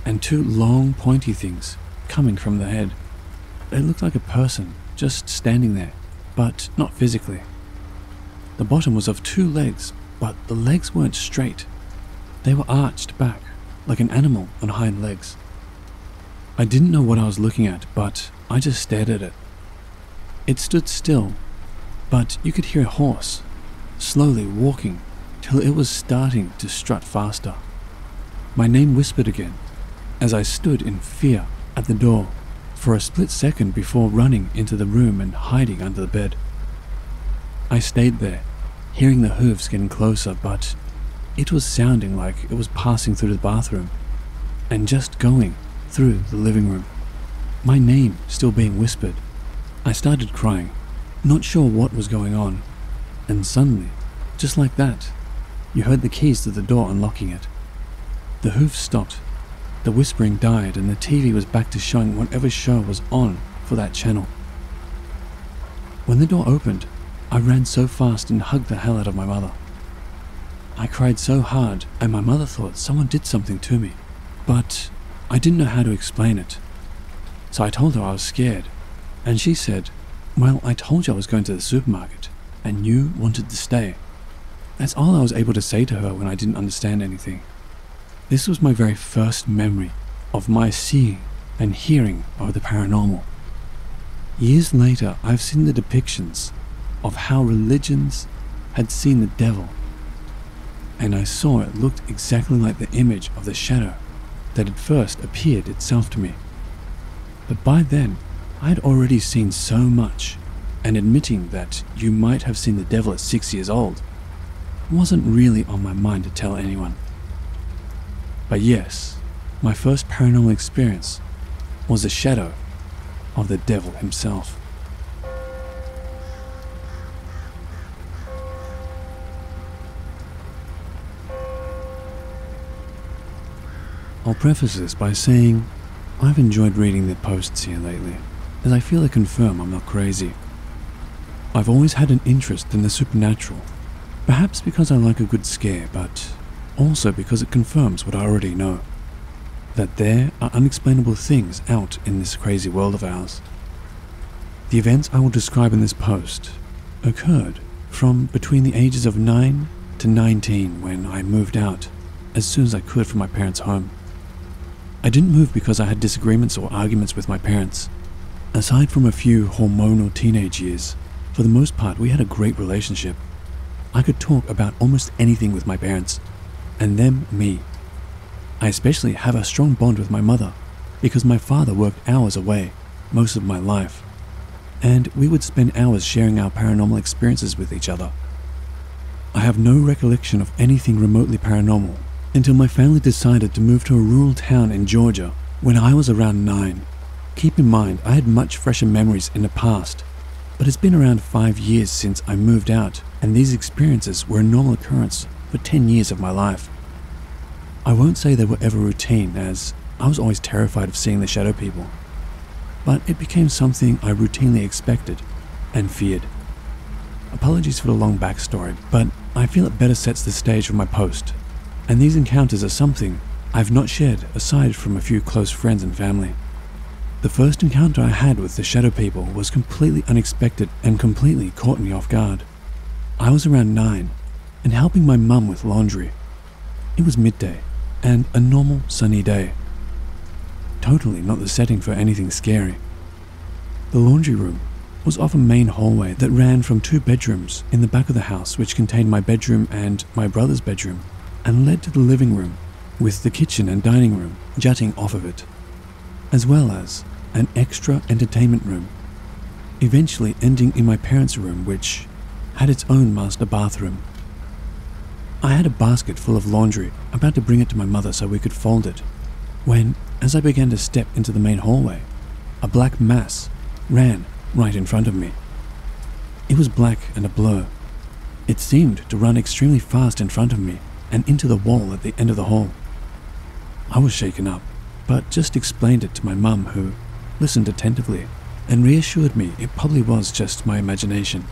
and 2 long pointy things coming from the head. It looked like a person just standing there, but not physically. The bottom was of 2 legs, but the legs weren't straight. They were arched back, like an animal on hind legs. I didn't know what I was looking at, but I just stared at it. It stood still, but you could hear a horse, slowly walking till it was starting to strut faster. My name whispered again, as I stood in fear at the door for a split second before running into the room and hiding under the bed. I stayed there, hearing the hooves getting closer, but it was sounding like it was passing through the bathroom and just going through the living room. My name still being whispered. I started crying, not sure what was going on, and suddenly, just like that, you heard the keys to the door unlocking it. The hooves stopped, the whispering died, and the TV was back to showing whatever show was on for that channel. When the door opened, I ran so fast and hugged the hell out of my mother. I cried so hard, and my mother thought someone did something to me, but I didn't know how to explain it. So I told her I was scared, and she said, "Well, I told you I was going to the supermarket, and you wanted to stay." That's all I was able to say to her when I didn't understand anything. This was my very first memory of my seeing and hearing of the paranormal. Years later, I've seen the depictions of how religions had seen the devil, and I saw it looked exactly like the image of the shadow that had first appeared itself to me. But by then, I had already seen so much, and admitting that you might have seen the devil at 6 years old wasn't really on my mind to tell anyone. But yes, my first paranormal experience was the shadow of the devil himself. I'll preface this by saying I've enjoyed reading the posts here lately, as I feel they confirm I'm not crazy. I've always had an interest in the supernatural, perhaps because I like a good scare, but also because it confirms what I already know, that there are unexplainable things out in this crazy world of ours. The events I will describe in this post occurred from between the ages of 9 to 19 when I moved out as soon as I could from my parents' home. I didn't move because I had disagreements or arguments with my parents. Aside from a few hormonal teenage years, for the most part we had a great relationship. I could talk about almost anything with my parents, and them me. I especially have a strong bond with my mother because my father worked hours away most of my life, and we would spend hours sharing our paranormal experiences with each other. I have no recollection of anything remotely paranormal until my family decided to move to a rural town in Georgia when I was around 9. Keep in mind, I had much fresher memories in the past, but it's been around 5 years since I moved out, and these experiences were a normal occurrence for 10 years of my life. I won't say they were ever routine, as I was always terrified of seeing the shadow people, but it became something I routinely expected and feared. Apologies for the long backstory, but I feel it better sets the stage for my post, and these encounters are something I've not shared aside from a few close friends and family. The first encounter I had with the shadow people was completely unexpected and completely caught me off guard. I was around 9 and helping my mum with laundry. It was midday and a normal sunny day. Totally not the setting for anything scary. The laundry room was off a main hallway that ran from 2 bedrooms in the back of the house, which contained my bedroom and my brother's bedroom, and led to the living room with the kitchen and dining room jutting off of it, as well as an extra entertainment room, eventually ending in my parents' room, which had its own master bathroom. I had a basket full of laundry, about to bring it to my mother so we could fold it, when, as I began to step into the main hallway, a black mass ran right in front of me. It was black and a blur. It seemed to run extremely fast in front of me and into the wall at the end of the hall. I was shaken up, but just explained it to my mum, who listened attentively and reassured me it probably was just my imagination.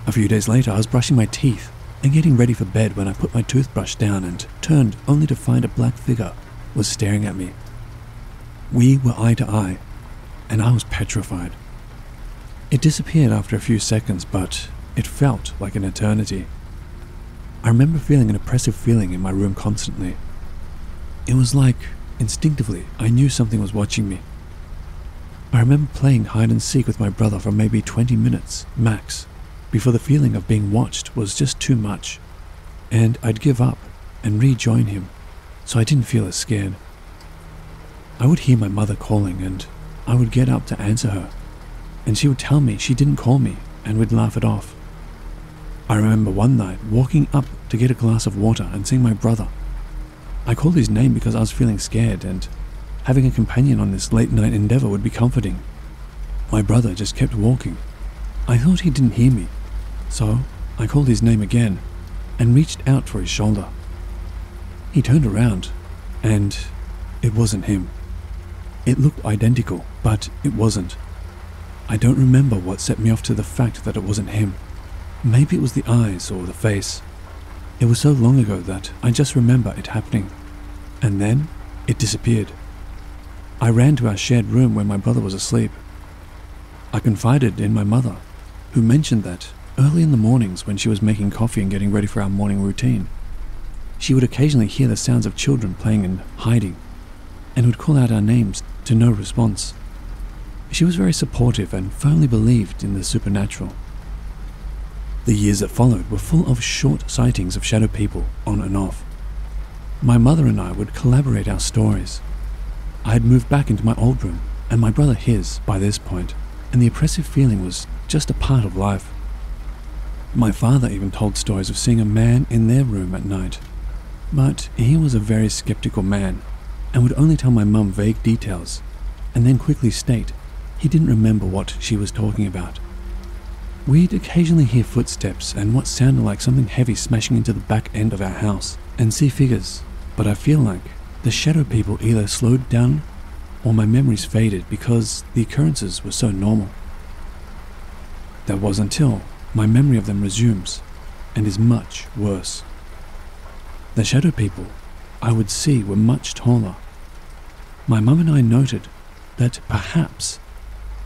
A few days later, I was brushing my teeth and getting ready for bed when I put my toothbrush down and turned only to find a black figure was staring at me. We were eye to eye, and I was petrified. It disappeared after a few seconds, but it felt like an eternity. I remember feeling an oppressive feeling in my room constantly. It was like, instinctively, I knew something was watching me. I remember playing hide and seek with my brother for maybe 20 minutes, max, before the feeling of being watched was just too much, and I'd give up and rejoin him, so I didn't feel as scared. I would hear my mother calling, and I would get up to answer her, and she would tell me she didn't call me and would laugh it off. I remember one night walking up to get a glass of water and seeing my brother. I called his name because I was feeling scared, and having a companion on this late night endeavor would be comforting. My brother just kept walking. I thought he didn't hear me, so I called his name again and reached out for his shoulder. He turned around, and it wasn't him. It looked identical, but it wasn't. I don't remember what set me off to the fact that it wasn't him. Maybe it was the eyes or the face. It was so long ago that I just remember it happening, and then it disappeared. I ran to our shared room where my brother was asleep. I confided in my mother, who mentioned that early in the mornings when she was making coffee and getting ready for our morning routine, she would occasionally hear the sounds of children playing and hiding, and would call out our names to no response. She was very supportive and firmly believed in the supernatural, The years that followed were full of short sightings of shadow people on and off. My mother and I would collaborate our stories. I had moved back into my old room, and my brother his by this point, and the oppressive feeling was just a part of life. My father even told stories of seeing a man in their room at night, but he was a very skeptical man and would only tell my mum vague details and then quickly state he didn't remember what she was talking about. We'd occasionally hear footsteps and what sounded like something heavy smashing into the back end of our house and see figures, but I feel like the shadow people either slowed down or my memories faded because the occurrences were so normal. That was until my memory of them resumes and is much worse. The shadow people I would see were much taller. My mum and I noted that perhaps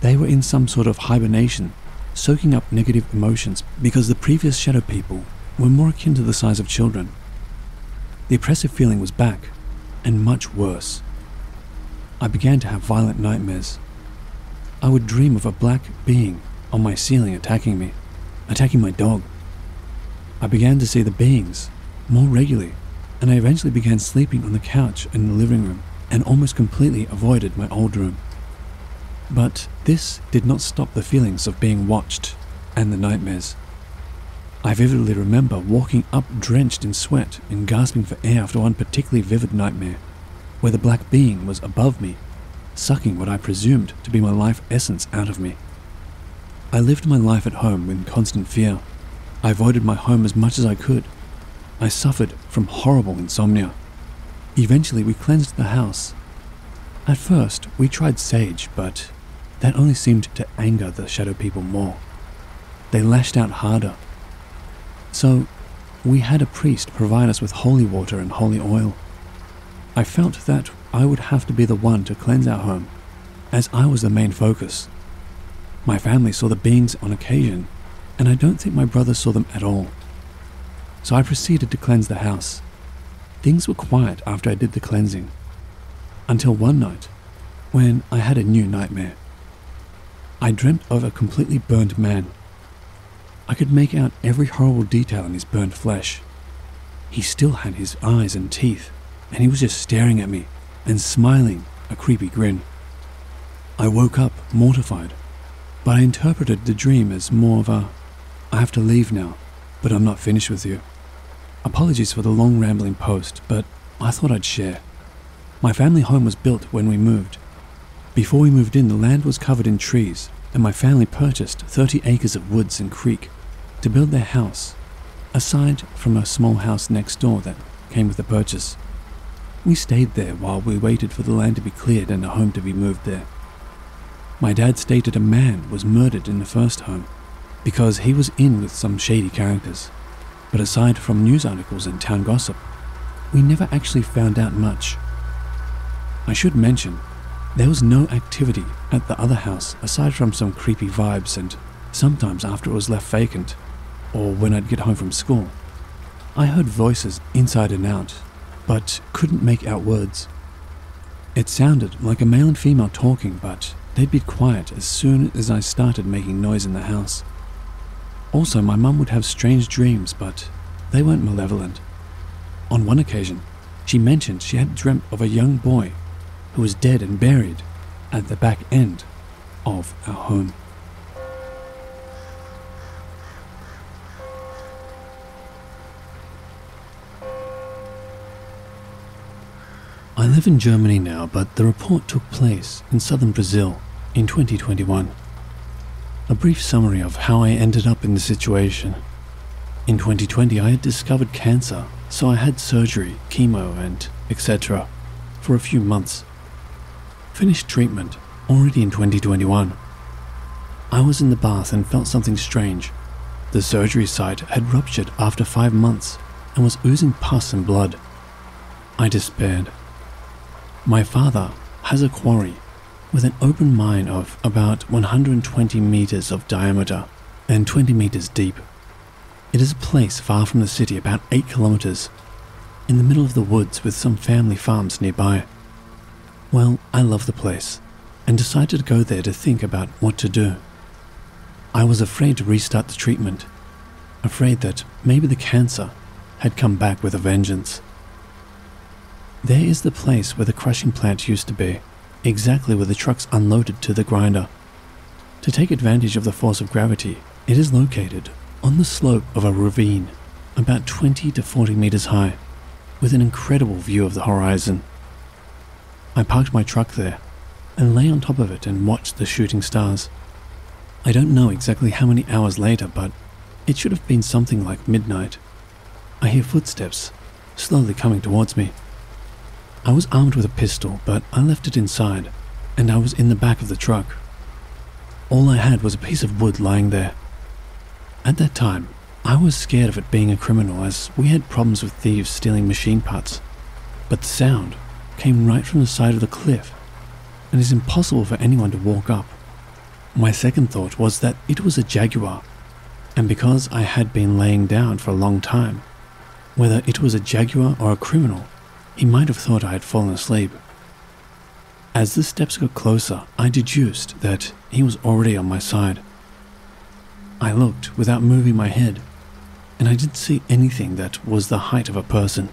they were in some sort of hibernation, soaking up negative emotions because the previous shadow people were more akin to the size of children. The oppressive feeling was back, and much worse. I began to have violent nightmares. I would dream of a black being on my ceiling attacking me, attacking my dog. I began to see the beings more regularly, and I eventually began sleeping on the couch in the living room and almost completely avoided my old room. But this did not stop the feelings of being watched and the nightmares. I vividly remember walking up drenched in sweat and gasping for air after one particularly vivid nightmare, where the black being was above me, sucking what I presumed to be my life essence out of me. I lived my life at home in constant fear. I avoided my home as much as I could. I suffered from horrible insomnia. Eventually we cleansed the house. At first we tried sage, but that only seemed to anger the shadow people more. They lashed out harder. So we had a priest provide us with holy water and holy oil. I felt that I would have to be the one to cleanse our home, as I was the main focus. My family saw the beings on occasion, and I don't think my brother saw them at all. So I proceeded to cleanse the house. Things were quiet after I did the cleansing, until one night, when I had a new nightmare. I dreamt of a completely burned man. I could make out every horrible detail in his burnt flesh. He still had his eyes and teeth, and he was just staring at me and smiling a creepy grin. I woke up mortified, but I interpreted the dream as more of a, I have to leave now, but I'm not finished with you. Apologies for the long rambling post, but I thought I'd share. My family home was built when we moved. Before we moved in, the land was covered in trees, and my family purchased 30 acres of woods and creek to build their house, aside from a small house next door that came with the purchase. We stayed there while we waited for the land to be cleared and a home to be moved there. My dad stated a man was murdered in the first home because he was in with some shady characters, but aside from news articles and town gossip, we never actually found out much. I should mention, there was no activity at the other house aside from some creepy vibes, and sometimes after it was left vacant, or when I'd get home from school, I heard voices inside and out, but couldn't make out words. It sounded like a male and female talking, but they'd be quiet as soon as I started making noise in the house. Also, my mum would have strange dreams, but they weren't malevolent. On one occasion, she mentioned she had dreamt of a young boy who was dead and buried at the back end of our home. I live in Germany now, but the report took place in southern Brazil in 2021. A brief summary of how I ended up in the situation. In 2020, I had discovered cancer, so I had surgery, chemo, and etc. for a few months. Finished treatment already in 2021. I was in the bath and felt something strange. The surgery site had ruptured after 5 months and was oozing pus and blood. I despaired. My father has a quarry with an open mine of about 120 meters of diameter and 20 meters deep. It is a place far from the city, about 8 kilometers, in the middle of the woods with some family farms nearby. Well, I love the place and decided to go there to think about what to do. I was afraid to restart the treatment. afraid that maybe the cancer had come back with a vengeance. There is the place where the crushing plant used to be, exactly where the trucks unloaded to the grinder. To take advantage of the force of gravity, it is located on the slope of a ravine, about 20 to 40 meters high, with an incredible view of the horizon. I parked my truck there and lay on top of it and watched the shooting stars. I don't know exactly how many hours later, but it should have been something like midnight. I hear footsteps slowly coming towards me. I was armed with a pistol, but I left it inside, and I was in the back of the truck. All I had was a piece of wood lying there. At that time, I was scared of it being a criminal, as we had problems with thieves stealing machine parts. But the sound came right from the side of the cliff, and it's impossible for anyone to walk up. My second thought was that it was a jaguar, and because I had been laying down for a long time, whether it was a jaguar or a criminal, he might have thought I had fallen asleep. As the steps got closer, I deduced that he was already on my side. I looked without moving my head, and I didn't see anything that was the height of a person,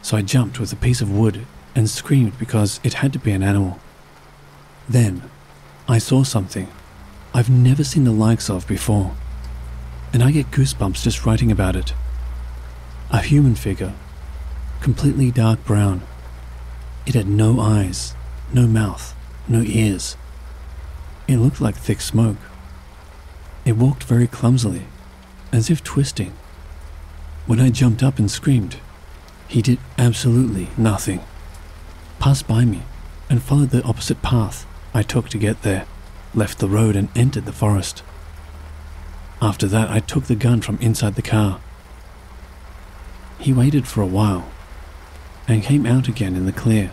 so I jumped with a piece of wood and screamed because it had to be an animal. Then, I saw something I've never seen the likes of before, and I get goosebumps just writing about it. A human figure, completely dark brown. It had no eyes, no mouth, no ears. It looked like thick smoke. It walked very clumsily, as if twisting. When I jumped up and screamed, he did absolutely nothing. Passed by me and followed the opposite path I took to get there, left the road and entered the forest. After that, I took the gun from inside the car. He waited for a while and came out again in the clear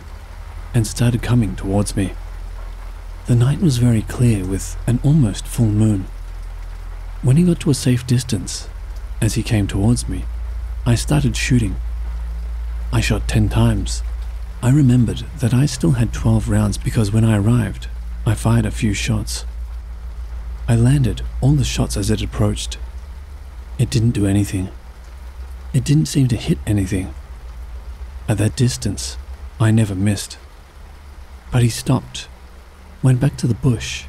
and started coming towards me. The night was very clear with an almost full moon. When he got to a safe distance, as he came towards me, I started shooting. I shot 10 times. I remembered that I still had 12 rounds because when I arrived, I fired a few shots. I landed all the shots as it approached. It didn't do anything. It didn't seem to hit anything. At that distance, I never missed. But he stopped, went back to the bush.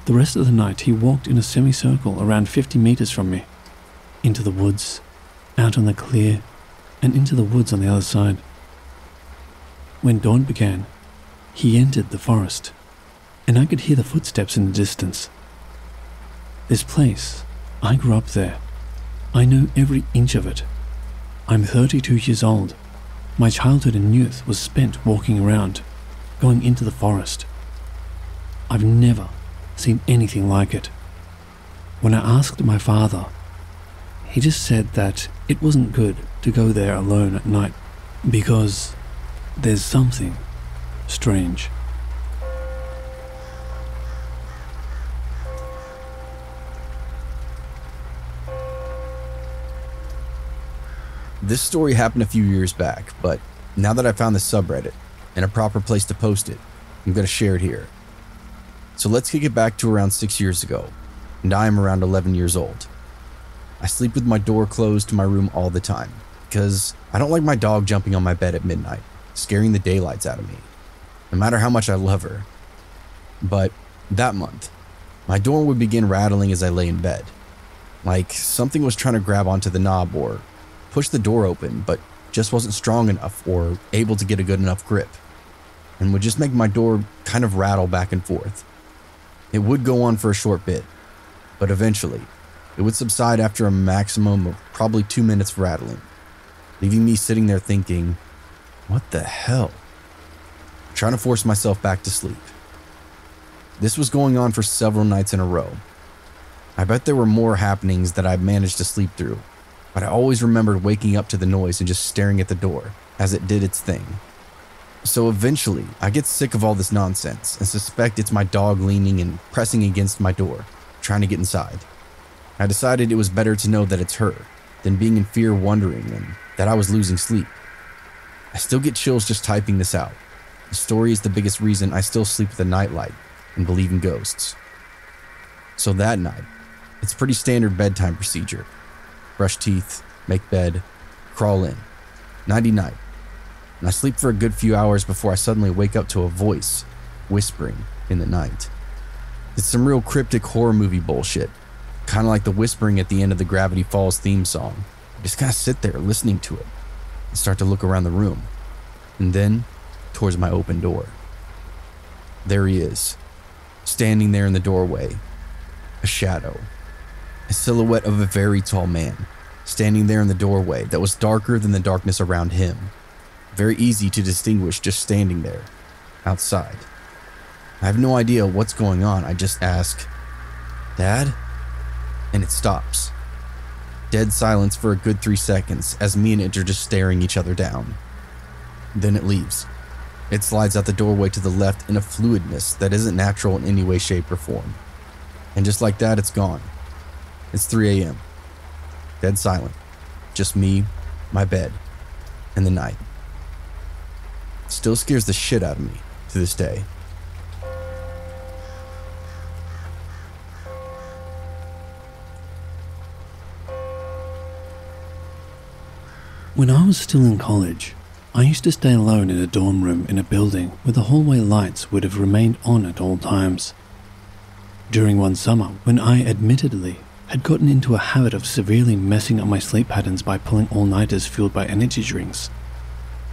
The rest of the night he walked in a semicircle around 50 meters from me, into the woods, out on the clear, and into the woods on the other side. When dawn began, he entered the forest, and I could hear the footsteps in the distance. This place, I grew up there. I know every inch of it. I'm 32 years old. My childhood and youth was spent walking around, going into the forest. I've never seen anything like it. When I asked my father, he just said that it wasn't good to go there alone at night because there's something strange. This story happened a few years back, but now that I found this subreddit and a proper place to post it, I'm going to share it here. So let's kick it back to around 6 years ago, and I am around 11 years old. I sleep with my door closed to my room all the time, because I don't like my dog jumping on my bed at midnight, scaring the daylights out of me, no matter how much I love her. But that month, my door would begin rattling as I lay in bed, like something was trying to grab onto the knob or push the door open, but just wasn't strong enough or able to get a good enough grip, and would just make my door kind of rattle back and forth. It would go on for a short bit, but eventually, it would subside after a maximum of probably 2 minutes of rattling, leaving me sitting there thinking, what the hell? Trying to force myself back to sleep. This was going on for several nights in a row. I bet there were more happenings that I managed to sleep through, but I always remembered waking up to the noise and just staring at the door as it did its thing. So eventually, I get sick of all this nonsense and suspect it's my dog leaning and pressing against my door, trying to get inside. I decided it was better to know that it's her than being in fear wondering and that I was losing sleep. I still get chills just typing this out. The story is the biggest reason I still sleep with a nightlight and believe in ghosts. So that night, it's pretty standard bedtime procedure. brush teeth, make bed, crawl in. Nighty-night. And I sleep for a good few hours before I suddenly wake up to a voice whispering in the night. It's some real cryptic horror movie bullshit, kind of like the whispering at the end of the Gravity Falls theme song. I just kind of sit there listening to it and start to look around the room, and then towards my open door. There he is, standing there in the doorway, a shadow, a silhouette of a very tall man, standing there in the doorway that was darker than the darkness around him. Very easy to distinguish just standing there, outside. I have no idea what's going on. I just ask, "Dad?" And it stops. Dead silence for a good 3 seconds as me and it are just staring each other down. Then it leaves. It slides out the doorway to the left in a fluidness that isn't natural in any way, shape, or form. And just like that, it's gone. It's 3 a.m. Dead silent. Just me, my bed, and the night. Still scares the shit out of me to this day. When I was still in college, I used to stay alone in a dorm room in a building where the hallway lights would have remained on at all times. During one summer, when I admittedly had gotten into a habit of severely messing up my sleep patterns by pulling all-nighters fueled by energy drinks,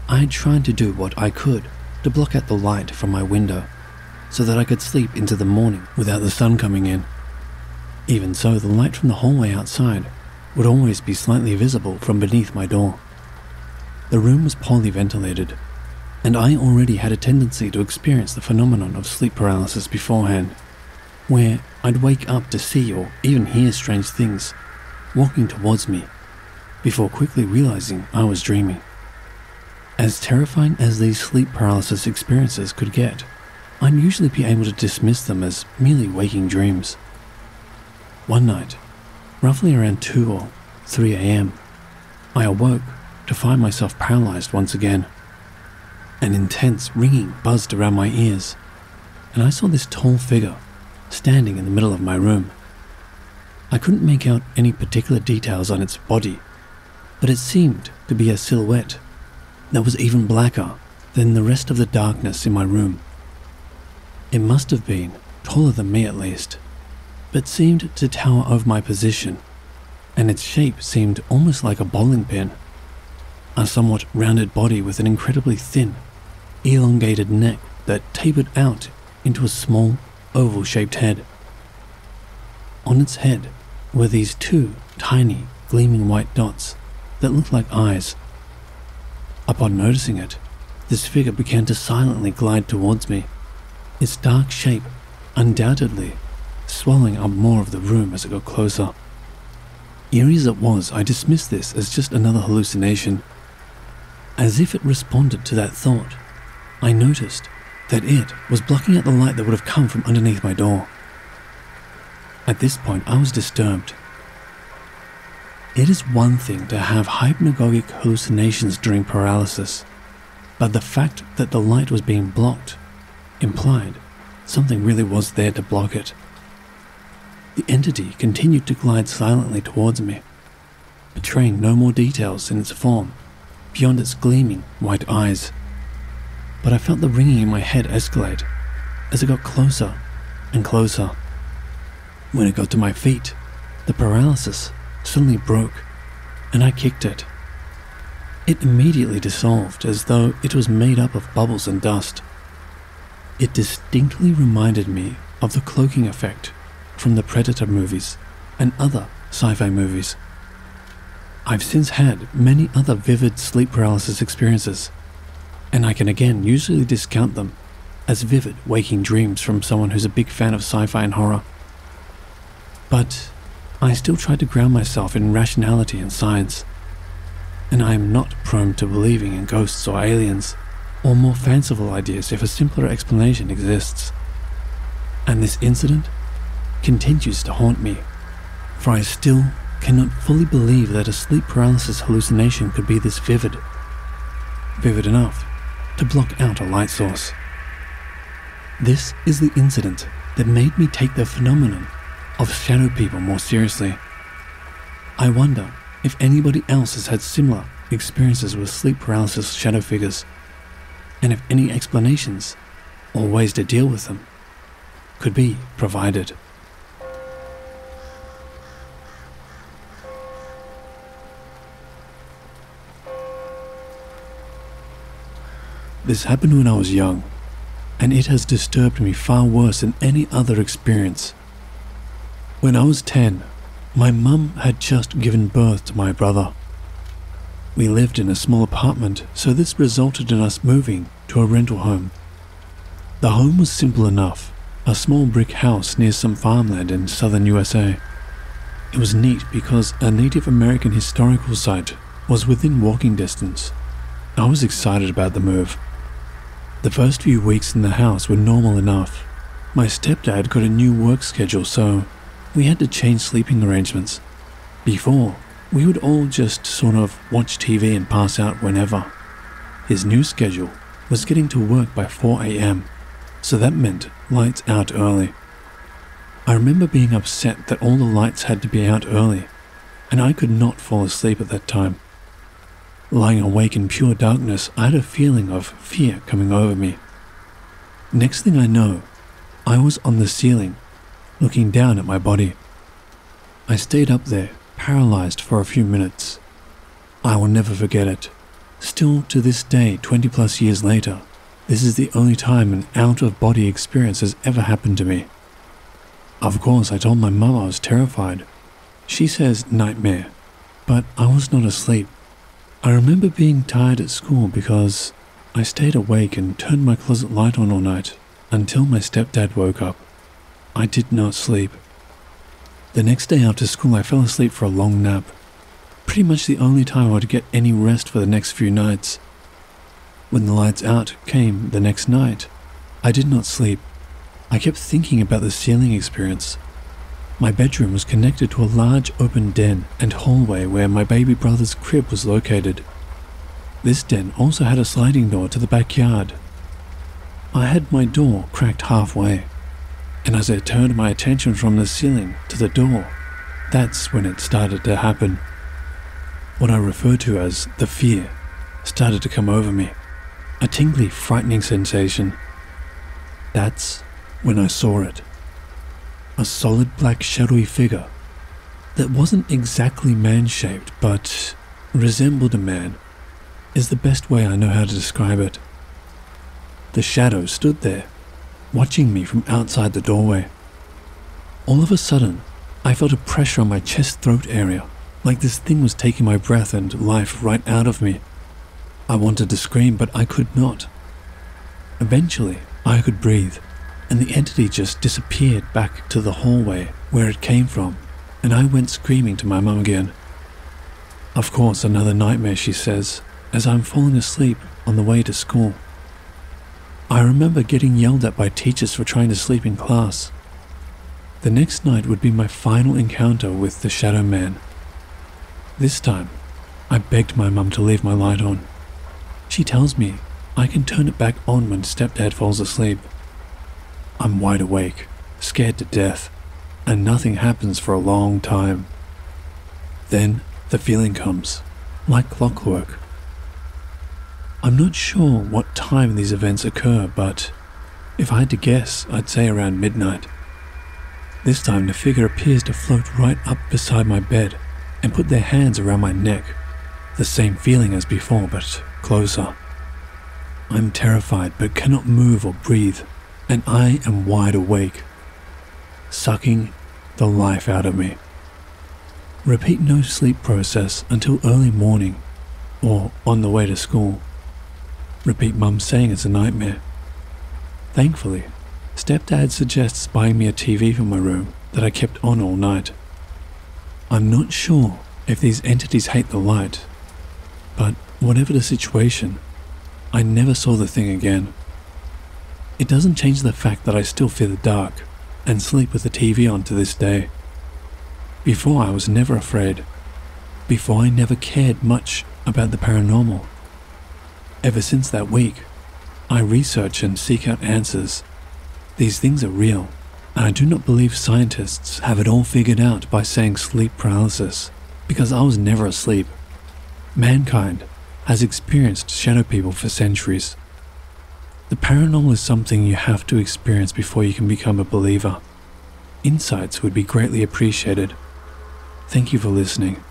I had tried to do what I could to block out the light from my window so that I could sleep into the morning without the sun coming in. Even so, the light from the hallway outside would always be slightly visible from beneath my door. The room was poorly ventilated, and I already had a tendency to experience the phenomenon of sleep paralysis beforehand, where I'd wake up to see or even hear strange things walking towards me before quickly realizing I was dreaming. As terrifying as these sleep paralysis experiences could get, I'd usually be able to dismiss them as merely waking dreams. One night, roughly around 2 or 3 a.m., I awoke to find myself paralyzed once again. An intense ringing buzzed around my ears, and I saw this tall figure standing in the middle of my room. I couldn't make out any particular details on its body, but it seemed to be a silhouette that was even blacker than the rest of the darkness in my room. It must have been taller than me at least, but seemed to tower over my position, and its shape seemed almost like a bowling pin. A somewhat rounded body with an incredibly thin, elongated neck that tapered out into a small, oval-shaped head. On its head were these 2 tiny, gleaming white dots that looked like eyes. Upon noticing it, this figure began to silently glide towards me, its dark shape undoubtedly swallowing up more of the room as it got closer. Eerie as it was, I dismissed this as just another hallucination. As if it responded to that thought, I noticed that it was blocking out the light that would have come from underneath my door. At this point, I was disturbed. It is one thing to have hypnagogic hallucinations during paralysis, but the fact that the light was being blocked implied something really was there to block it. The entity continued to glide silently towards me, betraying no more details in its form beyond its gleaming white eyes. But I felt the ringing in my head escalate as it got closer and closer. When it got to my feet, the paralysis suddenly broke, and I kicked it. It immediately dissolved as though it was made up of bubbles and dust. It distinctly reminded me of the cloaking effect from the Predator movies and other sci-fi movies. I've since had many other vivid sleep paralysis experiences, and I can again usually discount them as vivid waking dreams from someone who's a big fan of sci-fi and horror. But I still try to ground myself in rationality and science, and I am not prone to believing in ghosts or aliens, or more fanciful ideas if a simpler explanation exists. And this incident continues to haunt me, for I still cannot fully believe that a sleep paralysis hallucination could be this vivid enough to block out a light source. This is the incident that made me take the phenomenon of shadowpeople more seriously. I wonder if anybody else has had similar experiences with sleep paralysis shadow figures, and if any explanations or ways to deal with them could be provided. This happened when I was young, and it has disturbed me far worse than any other experience. When I was 10, my mum had just given birth to my brother. We lived in a small apartment, so this resulted in us moving to a rental home. The home was simple enough, a small brick house near some farmland in southern USA. It was neat because a Native American historical site was within walking distance. I was excited about the move. The first few weeks in the house were normal enough. My stepdad got a new work schedule, so we had to change sleeping arrangements. Before, we would all just sort of watch TV and pass out whenever. His new schedule was getting to work by 4 a.m., so that meant lights out early. I remember being upset that all the lights had to be out early, and I could not fall asleep at that time. Lying awake in pure darkness, I had a feeling of fear coming over me. Next thing I know, I was on the ceiling, looking down at my body. I stayed up there, paralyzed for a few minutes. I will never forget it. Still to this day, 20 plus years later, this is the only time an out-of-body experience has ever happened to me. Of course, I told my mum I was terrified. She says nightmare, but I was not asleep. I remember being tired at school because I stayed awake and turned my closet light on all night until my stepdad woke up. I did not sleep. The next day after school, I fell asleep for a long nap. Pretty much the only time I would get any rest for the next few nights. When the lights out came the next night, I did not sleep. I kept thinking about the ceiling experience. My bedroom was connected to a large open den and hallway where my baby brother's crib was located. This den also had a sliding door to the backyard. I had my door cracked halfway, and as I turned my attention from the ceiling to the door, that's when it started to happen. What I refer to as the fear started to come over me, a tingly, frightening sensation. That's when I saw it. A solid black shadowy figure that wasn't exactly man-shaped but resembled a man is the best way I know how to describe it. The shadow stood there, watching me from outside the doorway. All of a sudden, I felt a pressure on my chest-throat area, like this thing was taking my breath and life right out of me. I wanted to scream, but I could not. Eventually, I could breathe, and the entity just disappeared back to the hallway where it came from, and I went screaming to my mum again. Of course, another nightmare, she says, as I'm falling asleep on the way to school. I remember getting yelled at by teachers for trying to sleep in class. The next night would be my final encounter with the Shadow Man. This time, I begged my mum to leave my light on. She tells me I can turn it back on when stepdad falls asleep. I'm wide awake, scared to death, and nothing happens for a long time. Then the feeling comes, like clockwork. I'm not sure what time these events occur, but if I had to guess, I'd say around midnight. This time the figure appears to float right up beside my bed and put their hands around my neck. The same feeling as before, but closer. I'm terrified but cannot move or breathe, and I am wide awake, sucking the life out of me. Repeat no sleep process until early morning or on the way to school. Repeat mum saying it's a nightmare. Thankfully, stepdad suggests buying me a TV for my room that I kept on all night. I'm not sure if these entities hate the light, but whatever the situation, I never saw the thing again. It doesn't change the fact that I still fear the dark and sleep with the TV on to this day. Before I was never afraid. Before I never cared much about the paranormal. Ever since that week, I research and seek out answers. These things are real, and I do not believe scientists have it all figured out by saying sleep paralysis, because I was never asleep. Mankind has experienced shadow people for centuries. The paranormal is something you have to experience before you can become a believer. Insights would be greatly appreciated. Thank you for listening.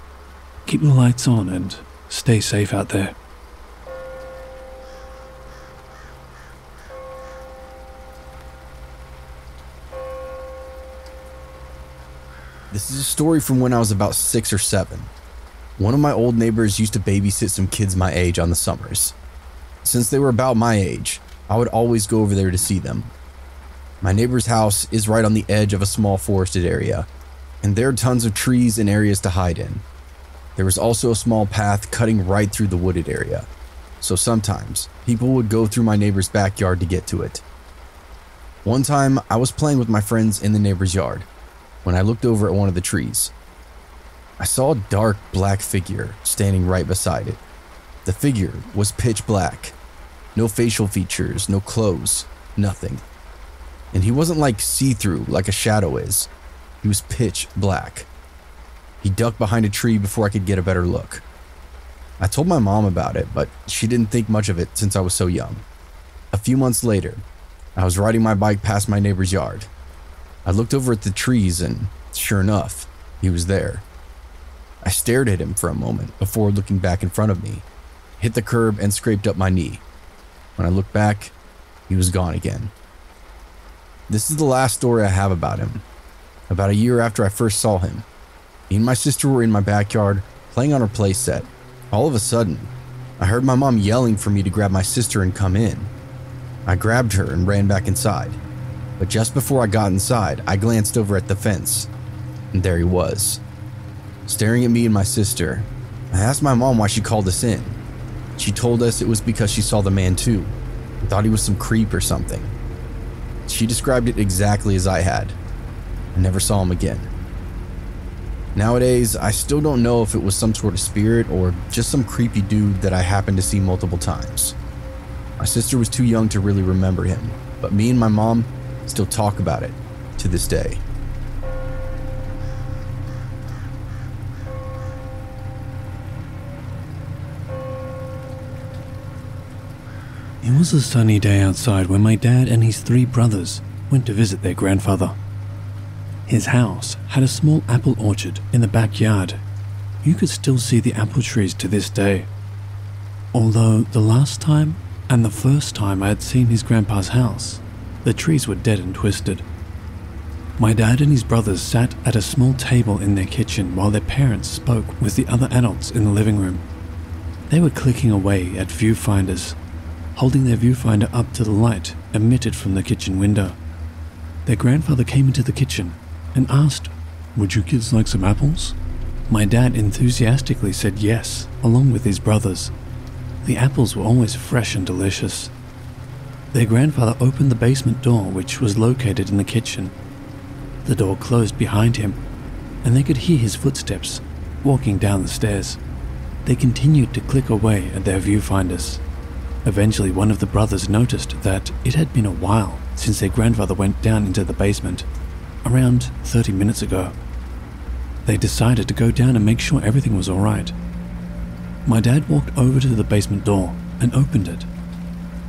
Keep the lights on and stay safe out there. This is a story from when I was about 6 or 7. One of my old neighbors used to babysit some kids my age on the summers. Since they were about my age, I would always go over there to see them. My neighbor's house is right on the edge of a small forested area, and there are tons of trees and areas to hide in. There was also a small path cutting right through the wooded area, so sometimes people would go through my neighbor's backyard to get to it. One time, I was playing with my friends in the neighbor's yard when I looked over at one of the trees. I saw a dark black figure standing right beside it. The figure was pitch black. No facial features, no clothes, nothing. And he wasn't like see-through like a shadow is. He was pitch black. He ducked behind a tree before I could get a better look. I told my mom about it, but she didn't think much of it since I was so young. A few months later, I was riding my bike past my neighbor's yard. I looked over at the trees and, sure enough, he was there. I stared at him for a moment before looking back in front of me, hit the curb and scraped up my knee. When I looked back, he was gone again. This is the last story I have about him. About a year after I first saw him, me and my sister were in my backyard playing on her play set. All of a sudden, I heard my mom yelling for me to grab my sister and come in. I grabbed her and ran back inside, but just before I got inside, I glanced over at the fence, and there he was, staring at me and my sister. I asked my mom why she called us in. She told us it was because she saw the man too, and thought he was some creep or something. She described it exactly as I had. I never saw him again. Nowadays, I still don't know if it was some sort of spirit or just some creepy dude that I happened to see multiple times. My sister was too young to really remember him, but me and my mom still talk about it to this day. It was a sunny day outside when my dad and his 3 brothers went to visit their grandfather. His house had a small apple orchard in the backyard. You could still see the apple trees to this day. Although the last time and the first time I had seen his grandpa's house, the trees were dead and twisted. My dad and his brothers sat at a small table in their kitchen while their parents spoke with the other adults in the living room. They were clicking away at viewfinders, holding their viewfinder up to the light emitted from the kitchen window. Their grandfather came into the kitchen and asked, "Would you kids like some apples?" My dad enthusiastically said yes, along with his brothers. The apples were always fresh and delicious. Their grandfather opened the basement door, which was located in the kitchen. The door closed behind him, and they could hear his footsteps walking down the stairs. They continued to click away at their viewfinders. Eventually, one of the brothers noticed that it had been a while since their grandfather went down into the basement, around 30 minutes ago. They decided to go down and make sure everything was alright. My dad walked over to the basement door and opened it.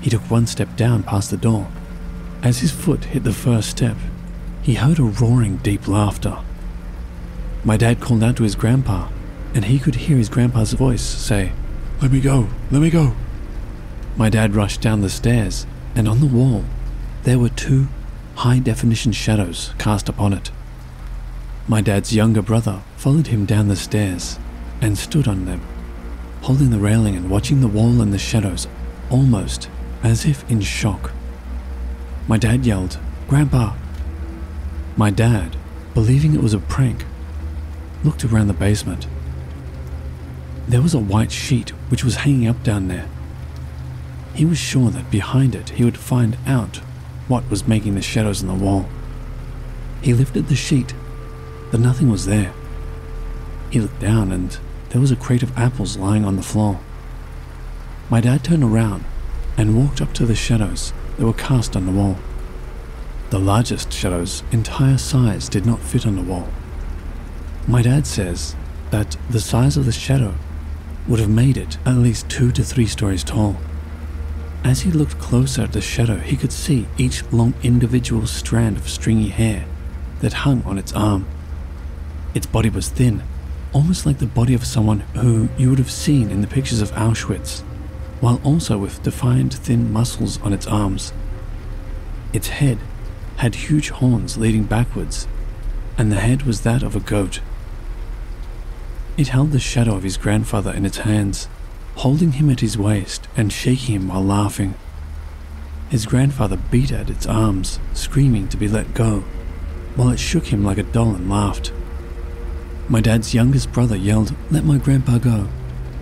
He took one step down past the door. As his foot hit the first step, he heard a roaring, deep laughter. My dad called out to his grandpa, and he could hear his grandpa's voice say, "Let me go, let me go." My dad rushed down the stairs, and on the wall, there were 2 high-definition shadows cast upon it. My dad's younger brother followed him down the stairs and stood on them, holding the railing and watching the wall and the shadows, almost as if in shock. My dad yelled, "Grandpa!" My dad, believing it was a prank, looked around the basement. There was a white sheet which was hanging up down there. He was sure that behind it he would find out what was making the shadows on the wall. He lifted the sheet, but nothing was there. He looked down and there was a crate of apples lying on the floor. My dad turned around and walked up to the shadows that were cast on the wall. The largest shadow's entire size did not fit on the wall. My dad says that the size of the shadow would have made it at least 2 to 3 stories tall. As he looked closer at the shadow, he could see each long individual strand of stringy hair that hung on its arm. Its body was thin, almost like the body of someone who you would have seen in the pictures of Auschwitz, while also with defined thin muscles on its arms. Its head had huge horns leading backwards, and the head was that of a goat. It held the shadow of his grandfather in its hands, holding him at his waist and shaking him while laughing. His grandfather beat at its arms, screaming to be let go, while it shook him like a doll and laughed. My dad's youngest brother yelled, "Let my grandpa go!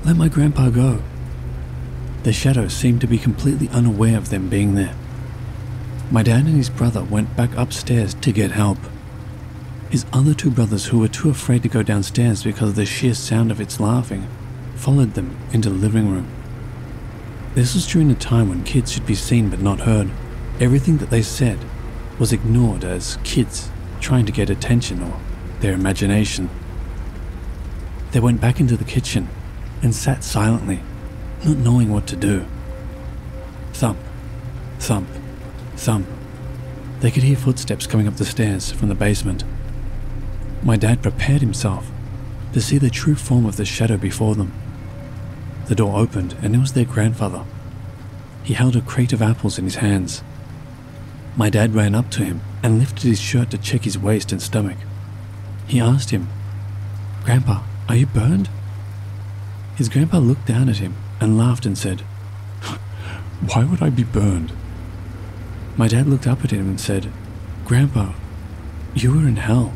Let my grandpa go!" The shadow seemed to be completely unaware of them being there. My dad and his brother went back upstairs to get help. His other 2 brothers, who were too afraid to go downstairs because of the sheer sound of its laughing, followed them into the living room. This was during a time when kids should be seen but not heard. Everything that they said was ignored as kids trying to get attention or their imagination. They went back into the kitchen and sat silently, not knowing what to do. Thump, thump, thump. They could hear footsteps coming up the stairs from the basement. My dad prepared himself to see the true form of the shadow before them. The door opened and it was their grandfather. He held a crate of apples in his hands. My dad ran up to him and lifted his shirt to check his waist and stomach. He asked him, "Grandpa, are you burned?" His grandpa looked down at him and laughed and said, "Why would I be burned?" My dad looked up at him and said, "Grandpa, you were in hell."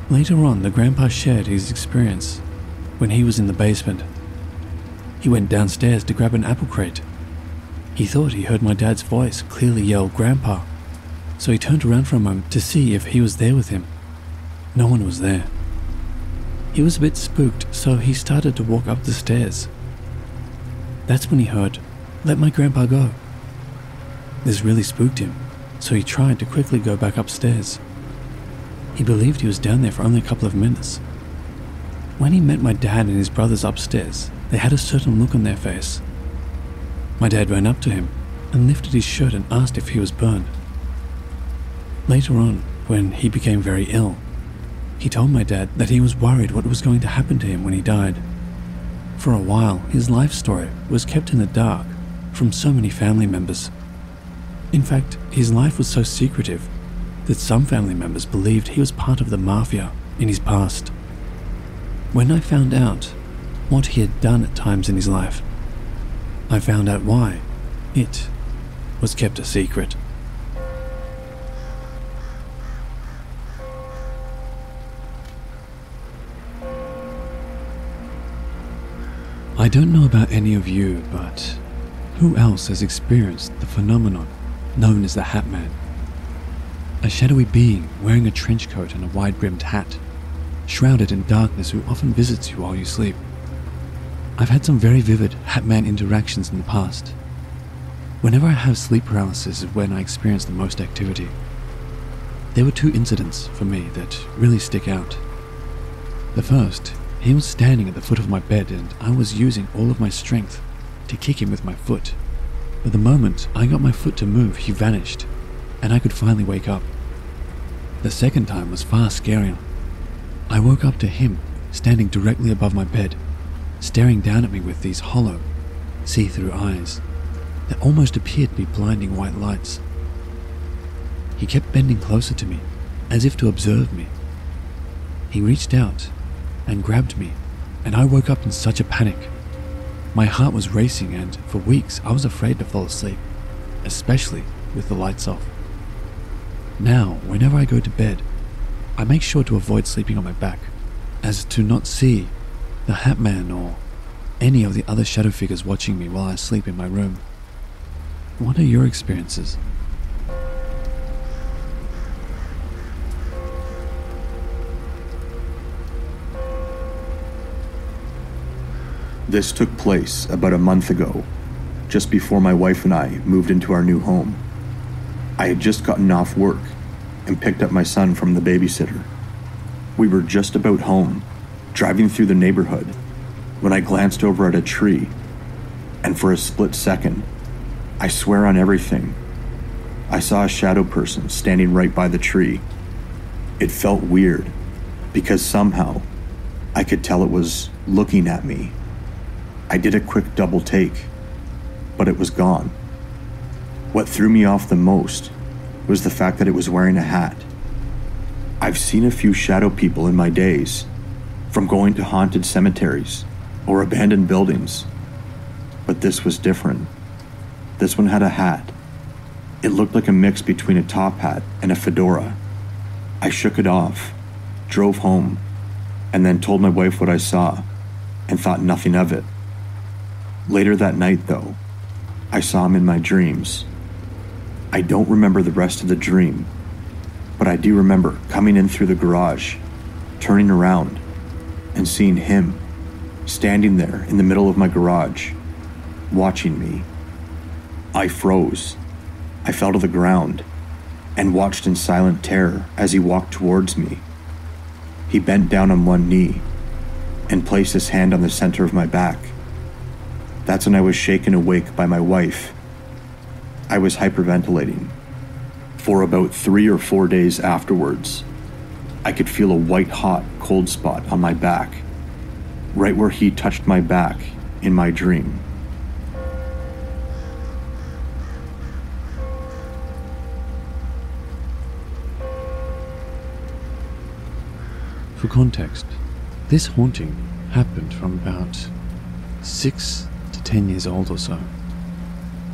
Later on, the grandpa shared his experience when he was in the basement. He went downstairs to grab an apple crate. He thought he heard my dad's voice clearly yell, "Grandpa," so he turned around for a moment to see if he was there with him. No one was there. He was a bit spooked, so he started to walk up the stairs. That's when he heard, "Let my grandpa go." This really spooked him, so he tried to quickly go back upstairs. He believed he was down there for only a couple of minutes. When he met my dad and his brothers upstairs, they had a certain look on their face. My dad ran up to him and lifted his shirt and asked if he was burned. Later on, when he became very ill, he told my dad that he was worried what was going to happen to him when he died. For a while, his life story was kept in the dark from so many family members. In fact, his life was so secretive that some family members believed he was part of the mafia in his past. When I found out what he had done at times in his life, I found out why it was kept a secret. I don't know about any of you, but who else has experienced the phenomenon known as the Hatman? A shadowy being wearing a trench coat and a wide-brimmed hat, shrouded in darkness, who often visits you while you sleep. I've had some very vivid Hatman interactions in the past. Whenever I have sleep paralysis is when I experience the most activity. There were 2 incidents for me that really stick out. The first, he was standing at the foot of my bed and I was using all of my strength to kick him with my foot. But the moment I got my foot to move, he vanished and I could finally wake up. The second time was far scarier. I woke up to him standing directly above my bed, staring down at me with these hollow, see-through eyes that almost appeared to be blinding white lights. He kept bending closer to me, as if to observe me. He reached out and grabbed me, and I woke up in such a panic. My heart was racing, and for weeks I was afraid to fall asleep, especially with the lights off. Now, whenever I go to bed, I make sure to avoid sleeping on my back, as to not see the Hatman or any of the other shadow figures watching me while I sleep in my room. What are your experiences? This took place about a month ago, just before my wife and I moved into our new home. I had just gotten off work and picked up my son from the babysitter. We were just about home, driving through the neighborhood when I glanced over at a tree, and for a split second, I swear on everything, I saw a shadow person standing right by the tree. It felt weird because somehow I could tell it was looking at me. I did a quick double take, but it was gone. What threw me off the most was the fact that it was wearing a hat. I've seen a few shadow people in my days, from going to haunted cemeteries or abandoned buildings, but this was different. This one had a hat. It looked like a mix between a top hat and a fedora. I shook it off, drove home, and then told my wife what I saw and thought nothing of it. Later that night, though, I saw him in my dreams. I don't remember the rest of the dream, but I do remember coming in through the garage, turning around, and seeing him standing there in the middle of my garage, watching me. I froze. I fell to the ground and watched in silent terror as he walked towards me. He bent down on one knee and placed his hand on the center of my back. That's when I was shaken awake by my wife. I was hyperventilating. For about 3 or 4 days afterwards, I could feel a white-hot cold spot on my back, right where he touched my back in my dream. For context, this haunting happened from about 6 to 10 years old or so.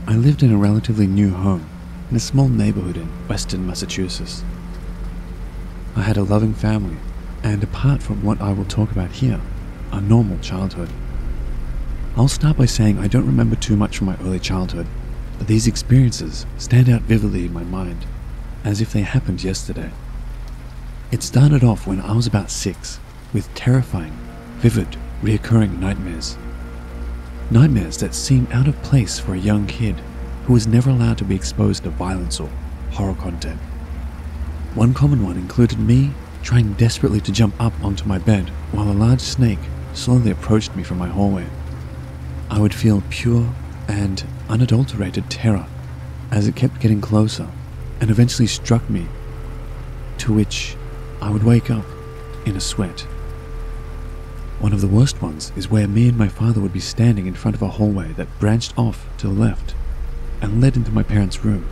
I lived in a relatively new home in a small neighborhood in western Massachusetts. I had a loving family, and apart from what I will talk about here, a normal childhood. I'll start by saying I don't remember too much from my early childhood, but these experiences stand out vividly in my mind, as if they happened yesterday. It started off when I was about 6, with terrifying, vivid, reoccurring nightmares. Nightmares that seemed out of place for a young kid who was never allowed to be exposed to violence or horror content. One common one included me trying desperately to jump up onto my bed while a large snake slowly approached me from my hallway. I would feel pure and unadulterated terror as it kept getting closer and eventually struck me, to which I would wake up in a sweat. One of the worst ones is where me and my father would be standing in front of a hallway that branched off to the left and led into my parents' room.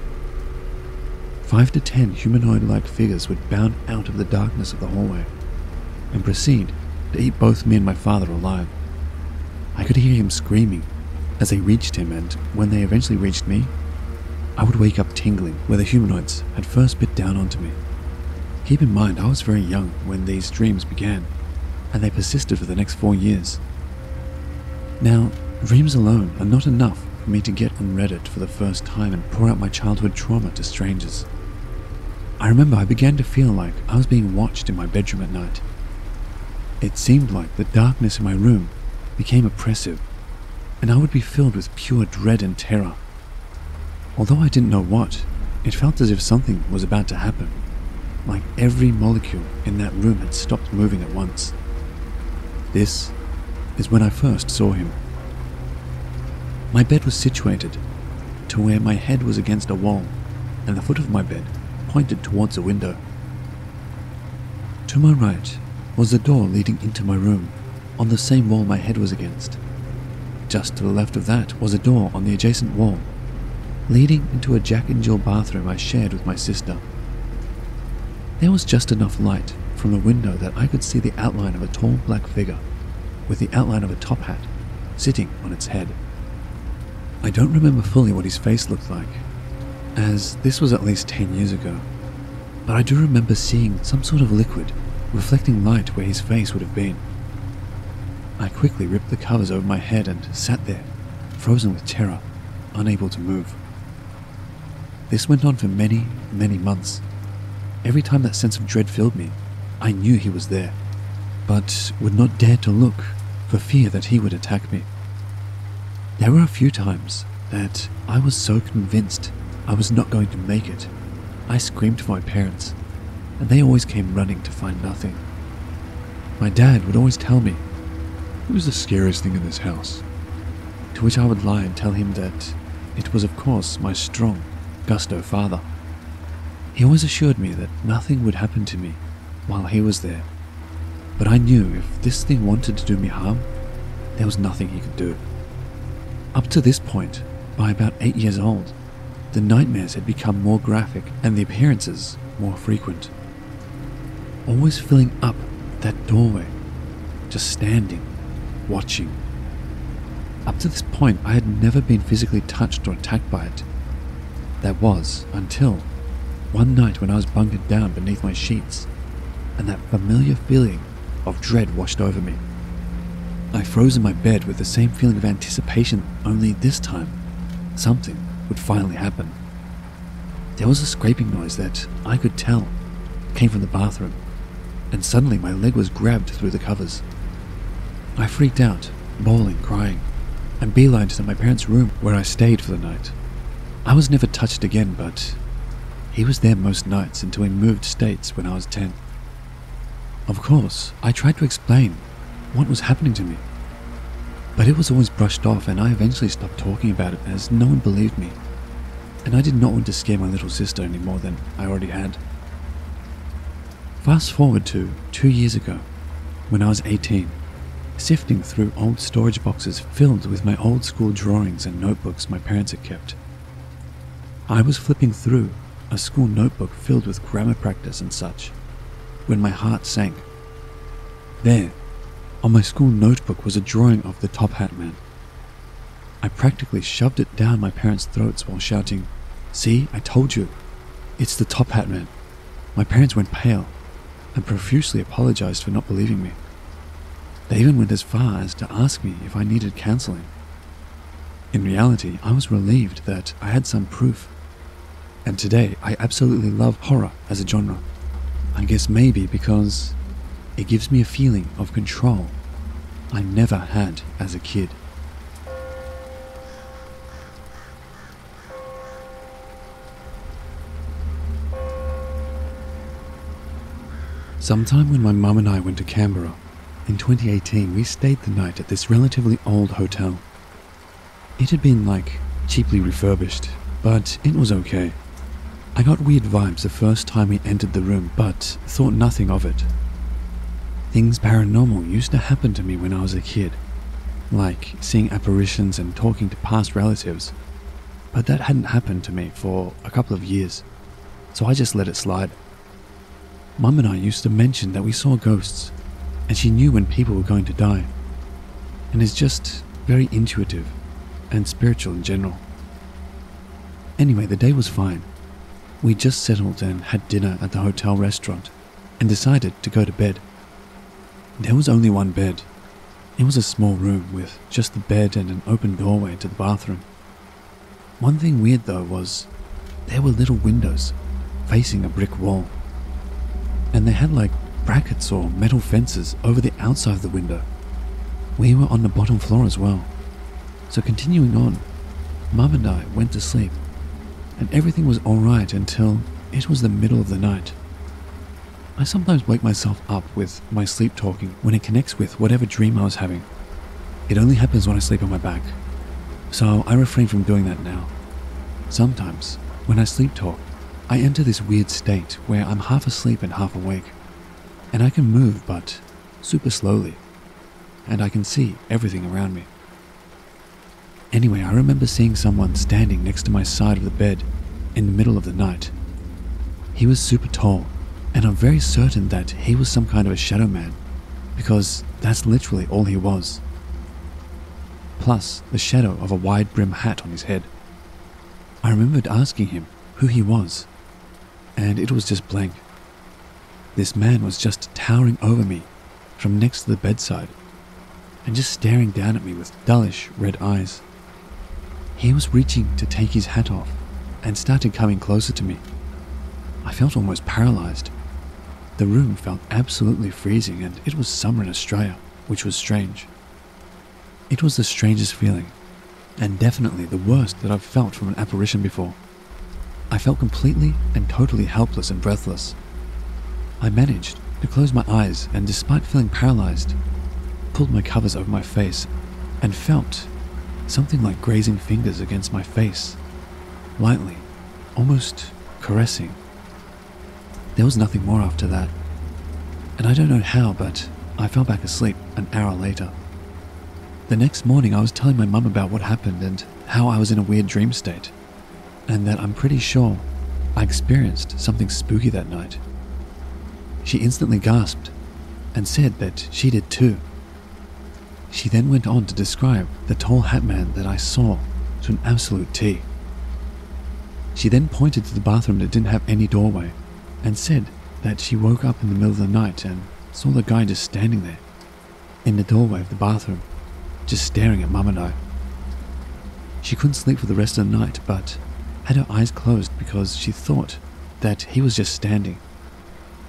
5 to 10 humanoid-like figures would bound out of the darkness of the hallway and proceed to eat both me and my father alive. I could hear him screaming as they reached him, and when they eventually reached me, I would wake up tingling where the humanoids had first bit down onto me. Keep in mind, I was very young when these dreams began, and they persisted for the next 4 years. Now, dreams alone are not enough for me to get on Reddit for the first time and pour out my childhood trauma to strangers. I remember I began to feel like I was being watched in my bedroom at night. It seemed like the darkness in my room became oppressive, and I would be filled with pure dread and terror. Although I didn't know what, it felt as if something was about to happen, like every molecule in that room had stopped moving at once. This is when I first saw him. My bed was situated to where my head was against a wall, and the foot of my bed pointed towards a window. To my right was the door leading into my room, on the same wall my head was against. Just to the left of that was a door on the adjacent wall, leading into a Jack and Jill bathroom I shared with my sister. There was just enough light from the window that I could see the outline of a tall black figure, with the outline of a top hat, sitting on its head. I don't remember fully what his face looked like, as this was at least 10 years ago, but I do remember seeing some sort of liquid reflecting light where his face would have been. I quickly ripped the covers over my head and sat there, frozen with terror, unable to move. This went on for many, many months. Every time that sense of dread filled me, I knew he was there, but would not dare to look for fear that he would attack me. There were a few times that I was so convinced I was not going to make it, I screamed for my parents, and they always came running to find nothing. My dad would always tell me, "Who's the scariest thing in this house?" To which I would lie and tell him that it was of course my strong, gusto father. He always assured me that nothing would happen to me while he was there, but I knew if this thing wanted to do me harm, there was nothing he could do. Up to this point, by about 8 years old, the nightmares had become more graphic and the appearances more frequent. Always filling up that doorway, just standing, watching. Up to this point, I had never been physically touched or attacked by it. That was until one night when I was bunkered down beneath my sheets, and that familiar feeling of dread washed over me. I froze in my bed with the same feeling of anticipation, only this time, something would finally happen. There was a scraping noise that I could tell came from the bathroom, and suddenly my leg was grabbed through the covers. I freaked out, bawling, crying, and beelined to my parents' room where I stayed for the night. I was never touched again, but he was there most nights until we moved states when I was 10. Of course, I tried to explain what was happening to me, but it was always brushed off, and I eventually stopped talking about it as no one believed me, and I did not want to scare my little sister any more than I already had. Fast forward to 2 years ago, when I was 18, sifting through old storage boxes filled with my old school drawings and notebooks my parents had kept. I was flipping through a school notebook filled with grammar practice and such, when my heart sank. There, on my school notebook, was a drawing of the top Hatman. I practically shoved it down my parents' throats while shouting, "See, I told you, it's the top Hatman." My parents went pale and profusely apologized for not believing me. They even went as far as to ask me if I needed counseling. In reality, I was relieved that I had some proof, and today I absolutely love horror as a genre. I guess maybe because it gives me a feeling of control I never had as a kid. Sometime when my mum and I went to Canberra, in 2018, we stayed the night at this relatively old hotel. It had been cheaply refurbished, but it was okay. I got weird vibes the first time we entered the room, but thought nothing of it. Things paranormal used to happen to me when I was a kid, like seeing apparitions and talking to past relatives, but that hadn't happened to me for a couple of years, so I just let it slide. Mum and I used to mention that we saw ghosts, and she knew when people were going to die, and is just very intuitive and spiritual in general. Anyway, the day was fine. We just settled and had dinner at the hotel restaurant and decided to go to bed. There was only one bed. It was a small room with just the bed and an open doorway to the bathroom. One thing weird though was there were little windows facing a brick wall, and they had brackets or metal fences over the outside of the window. We were on the bottom floor as well. So continuing on, Mum and I went to sleep, and everything was alright until it was the middle of the night. I sometimes wake myself up with my sleep talking when it connects with whatever dream I was having. It only happens when I sleep on my back, so I refrain from doing that now. Sometimes, when I sleep talk, I enter this weird state where I'm half asleep and half awake, and I can move but super slowly, and I can see everything around me. Anyway, I remember seeing someone standing next to my side of the bed in the middle of the night. He was super tall, and I'm very certain that he was some kind of a shadow man, because that's literally all he was. Plus, the shadow of a wide brim hat on his head. I remembered asking him who he was, and it was just blank. This man was just towering over me from next to the bedside, and just staring down at me with dullish red eyes. He was reaching to take his hat off and started coming closer to me. I felt almost paralyzed. The room felt absolutely freezing, and it was summer in Australia, which was strange. It was the strangest feeling, and definitely the worst that I've felt from an apparition before. I felt completely and totally helpless and breathless. I managed to close my eyes and, despite feeling paralyzed, pulled my covers over my face and felt something like grazing fingers against my face, lightly, almost caressing. There was nothing more after that, and I don't know how, but I fell back asleep an hour later. The next morning I was telling my mum about what happened and how I was in a weird dream state, and that I'm pretty sure I experienced something spooky that night. She instantly gasped and said that she did too. She then went on to describe the tall Hatman that I saw to an absolute T. She then pointed to the bathroom that didn't have any doorway and said that she woke up in the middle of the night and saw the guy just standing there in the doorway of the bathroom, just staring at Mum and I. She couldn't sleep for the rest of the night, but had her eyes closed because she thought that he was just standing,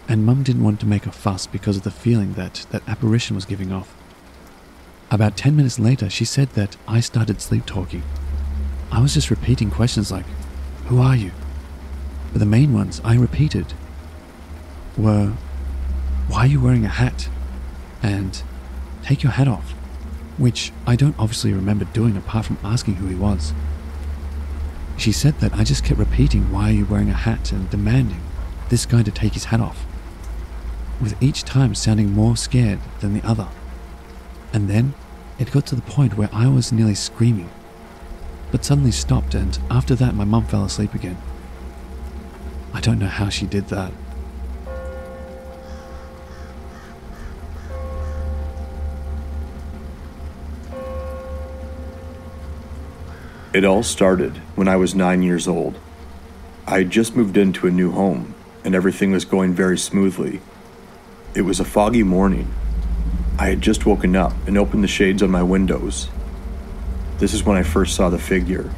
and Mum didn't want to make a fuss because of the feeling that that apparition was giving off. About 10 minutes later, she said that I started sleep talking. I was just repeating questions like, "Who are you?" But the main ones I repeated were, "Why are you wearing a hat?" and "Take your hat off," which I don't obviously remember doing apart from asking who he was. She said that I just kept repeating, "Why are you wearing a hat?" and demanding this guy to take his hat off, with each time sounding more scared than the other. And then it got to the point where I was nearly screaming, but suddenly stopped, and after that my mum fell asleep again. I don't know how she did that. It all started when I was 9 years old. I had just moved into a new home, and everything was going very smoothly. It was a foggy morning. I had just woken up and opened the shades on my windows. This is when I first saw the figure,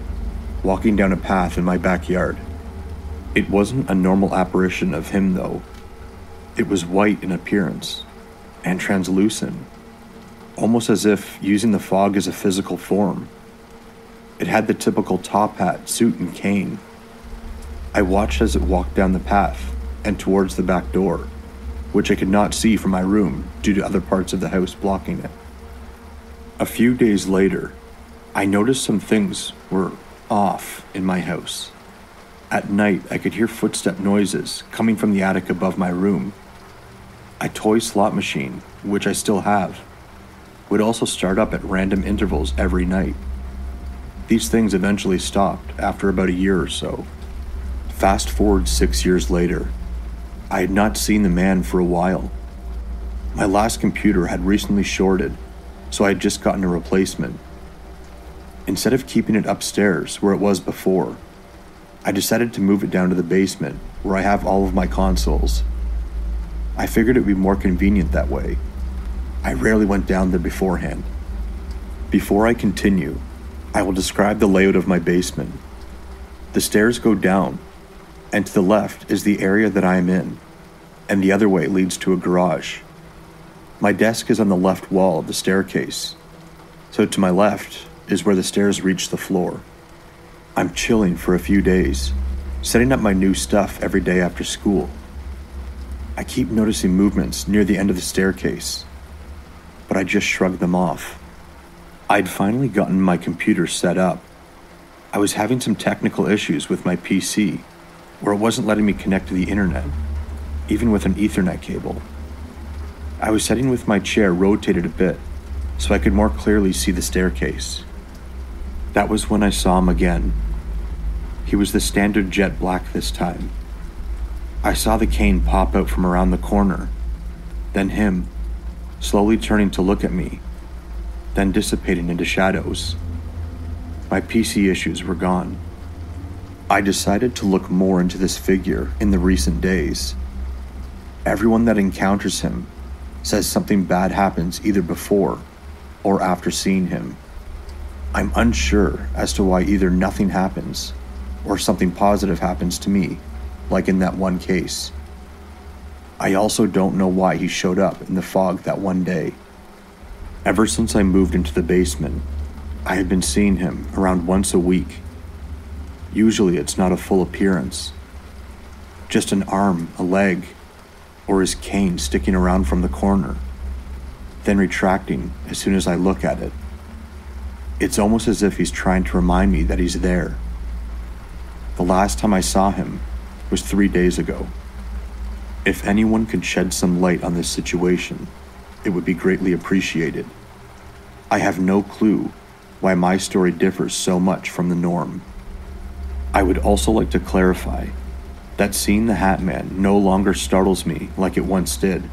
walking down a path in my backyard. It wasn't a normal apparition of him, though. It was white in appearance, and translucent, almost as if using the fog as a physical form. It had the typical top hat, suit, and cane. I watched as it walked down the path and towards the back door, which I could not see from my room due to other parts of the house blocking it. A few days later, I noticed some things were off in my house. At night, I could hear footstep noises coming from the attic above my room. A toy slot machine, which I still have, would also start up at random intervals every night. These things eventually stopped after about a year or so. Fast forward 6 years later, I had not seen the man for a while. My last computer had recently shorted, so I had just gotten a replacement. Instead of keeping it upstairs where it was before, I decided to move it down to the basement where I have all of my consoles. I figured it would be more convenient that way. I rarely went down there beforehand. Before I continue, I will describe the layout of my basement. The stairs go down, and to the left is the area that I am in, and the other way leads to a garage. My desk is on the left wall of the staircase, so to my left is where the stairs reach the floor. I'm chilling for a few days, setting up my new stuff every day after school. I keep noticing movements near the end of the staircase, but I just shrug them off. I'd finally gotten my computer set up. I was having some technical issues with my PC, where it wasn't letting me connect to the internet, even with an Ethernet cable. I was sitting with my chair rotated a bit, so I could more clearly see the staircase. That was when I saw him again. He was the standard jet black this time. I saw the cane pop out from around the corner, then him, slowly turning to look at me, then dissipating into shadows. My PC issues were gone. I decided to look more into this figure in the recent days. Everyone that encounters him says something bad happens either before or after seeing him. I'm unsure as to why either nothing happens or something positive happens to me, like in that one case. I also don't know why he showed up in the fog that one day. Ever since I moved into the basement, I had been seeing him around once a week. Usually it's not a full appearance, just an arm, a leg, or his cane sticking around from the corner, then retracting as soon as I look at it. It's almost as if he's trying to remind me that he's there. The last time I saw him was 3 days ago. If anyone could shed some light on this situation, it would be greatly appreciated. I have no clue why my story differs so much from the norm. I would also like to clarify that seeing the Hatman no longer startles me like it once did.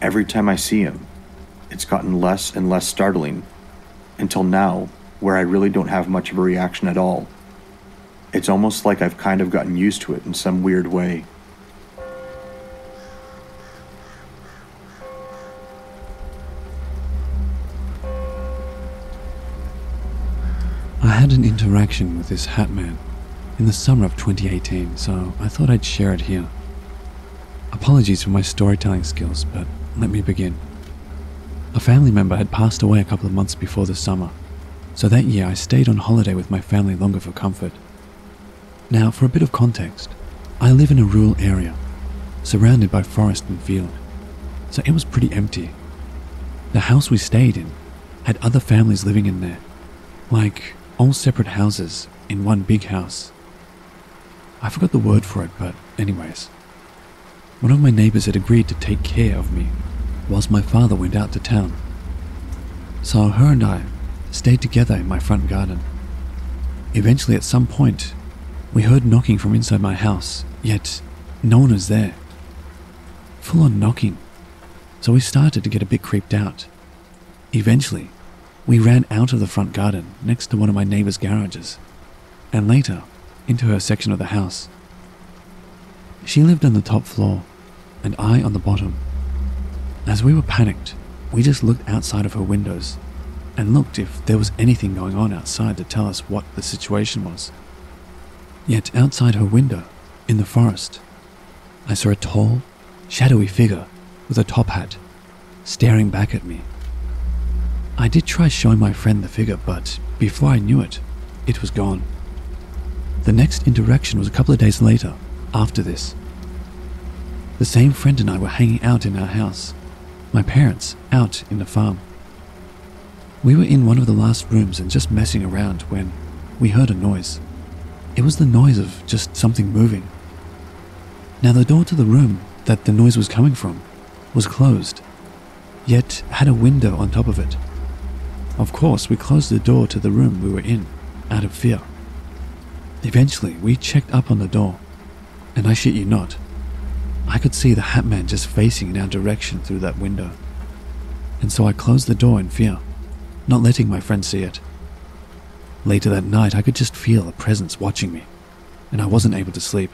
Every time I see him, it's gotten less and less startling, until now, where I really don't have much of a reaction at all. It's almost like I've kind of gotten used to it in some weird way. I had an interaction with this Hatman in the summer of 2018, so I thought I'd share it here. Apologies for my storytelling skills, but let me begin. A family member had passed away a couple of months before the summer, so that year I stayed on holiday with my family longer for comfort. Now, for a bit of context, I live in a rural area, surrounded by forest and field, so it was pretty empty. The house we stayed in had other families living in there, like all separate houses in one big house. I forgot the word for it, but anyways. One of my neighbors had agreed to take care of me whilst my father went out to town. So her and I stayed together in my front garden. Eventually, at some point, we heard knocking from inside my house, yet no one was there. Full on knocking, so we started to get a bit creeped out. Eventually, we ran out of the front garden next to one of my neighbor's garages, and later into her section of the house. She lived on the top floor, and I on the bottom. As we were panicked, we just looked outside of her windows and looked if there was anything going on outside to tell us what the situation was. Yet outside her window, in the forest, I saw a tall, shadowy figure with a top hat, staring back at me. I did try showing my friend the figure, but before I knew it, it was gone. The next interaction was a couple of days later, after this. The same friend and I were hanging out in our house, my parents out in the farm. We were in one of the last rooms and just messing around when we heard a noise. It was the noise of just something moving. Now the door to the room that the noise was coming from was closed, yet had a window on top of it. Of course, we closed the door to the room we were in, out of fear. Eventually, we checked up on the door, and I shit you not, I could see the Hatman just facing in our direction through that window. And so I closed the door in fear, not letting my friend see it. Later that night, I could just feel a presence watching me, and I wasn't able to sleep.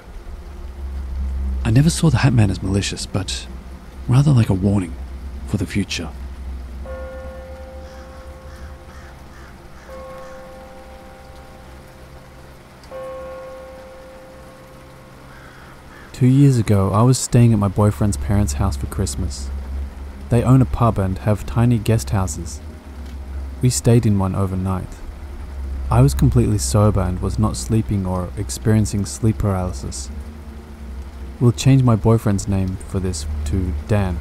I never saw the Hatman as malicious, but rather like a warning for the future. Two years ago, I was staying at my boyfriend's parents' house for Christmas. They own a pub and have tiny guest houses. We stayed in one overnight. I was completely sober and was not sleeping or experiencing sleep paralysis. We'll change my boyfriend's name for this to Dan.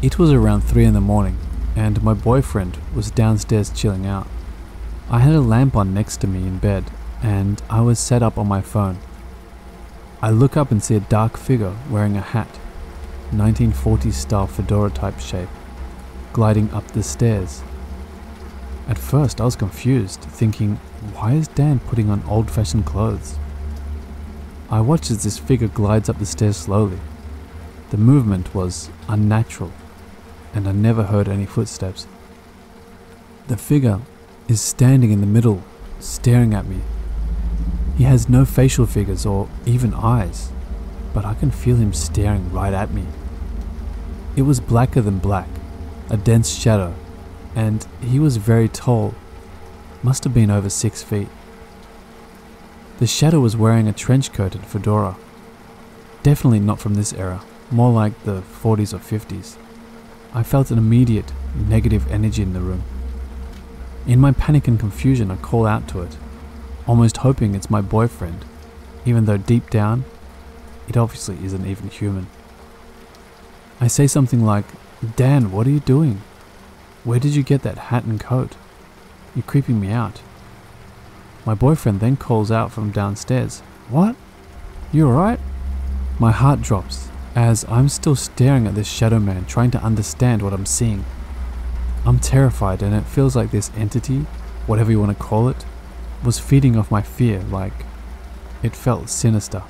It was around 3 in the morning, and my boyfriend was downstairs chilling out. I had a lamp on next to me in bed, and I was set up on my phone. I look up and see a dark figure wearing a hat, 1940s style fedora type shape, gliding up the stairs. At first I was confused, thinking, why is Dan putting on old-fashioned clothes? I watched as this figure glides up the stairs slowly. The movement was unnatural, and I never heard any footsteps. The figure is standing in the middle, staring at me. He has no facial figures or even eyes, but I can feel him staring right at me. It was blacker than black, a dense shadow, and he was very tall, must have been over 6 feet. The shadow was wearing a trench coat and fedora. Definitely not from this era, more like the 40s or 50s. I felt an immediate negative energy in the room. In my panic and confusion, I call out to it, almost hoping it's my boyfriend, even though deep down, it obviously isn't even human. I say something like, "Dan, what are you doing? Where did you get that hat and coat? You're creeping me out." My boyfriend then calls out from downstairs, "What? You alright?" My heart drops as I'm still staring at this shadow man, trying to understand what I'm seeing. I'm terrified, and it feels like this entity, whatever you want to call it, was feeding off my fear. Like, it felt sinister.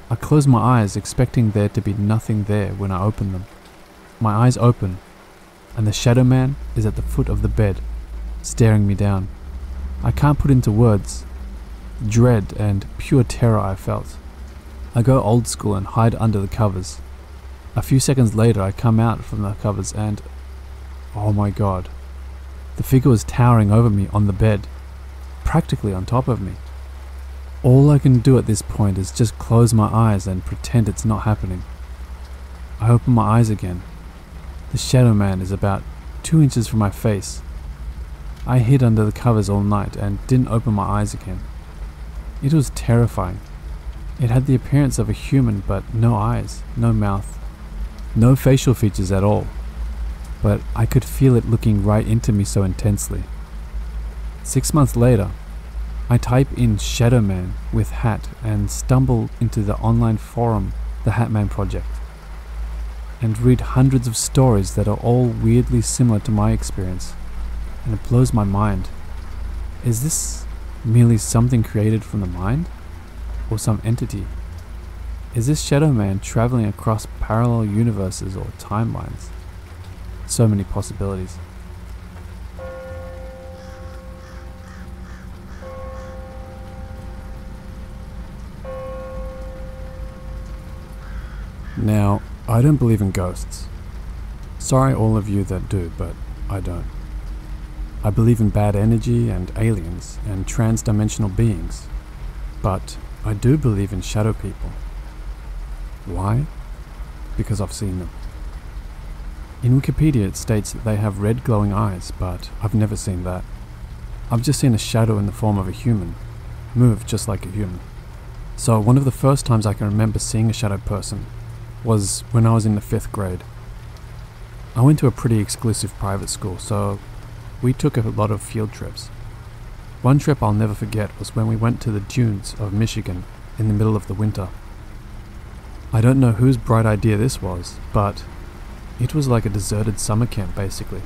I close my eyes, expecting there to be nothing there when I open them. My eyes open, and the shadow man is at the foot of the bed, staring me down. I can't put into words dread and pure terror I felt. I go old school and hide under the covers. A few seconds later, I come out from the covers and, oh my god, the figure was towering over me on the bed, practically on top of me. All I can do at this point is just close my eyes and pretend it's not happening. I open my eyes again. The shadow man is about 2 inches from my face. I hid under the covers all night and didn't open my eyes again. It was terrifying. It had the appearance of a human, but no eyes, no mouth, no facial features at all. But I could feel it looking right into me so intensely. 6 months later, I type in Shadow Man with hat and stumble into the online forum, the Hatman Project, and read hundreds of stories that are all weirdly similar to my experience, and it blows my mind. Is this merely something created from the mind? Or some entity? Is this Shadow Man traveling across parallel universes or timelines? So many possibilities. Now, I don't believe in ghosts. Sorry all of you that do, but I don't. I believe in bad energy and aliens and trans-dimensional beings, but I do believe in shadow people. Why? Because I've seen them. In Wikipedia it states that they have red glowing eyes, but I've never seen that. I've just seen a shadow in the form of a human, move just like a human. So one of the first times I can remember seeing a shadow person was when I was in the 5th grade. I went to a pretty exclusive private school, so we took a lot of field trips. One trip I'll never forget was when we went to the dunes of Michigan in the middle of the winter. I don't know whose bright idea this was, but it was like a deserted summer camp basically.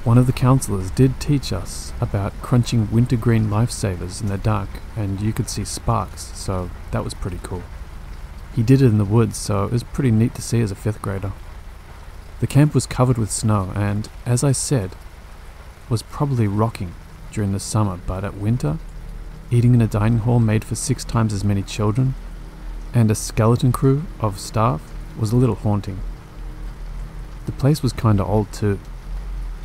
One of the counselors did teach us about crunching wintergreen lifesavers in the dark, and you could see sparks, so that was pretty cool. He did it in the woods, so it was pretty neat to see as a 5th grader. The camp was covered with snow and, as I said, was probably rocking during the summer, but at winter, eating in a dining hall made for 6 times as many children and a skeleton crew of staff was a little haunting. The place was kinda old too.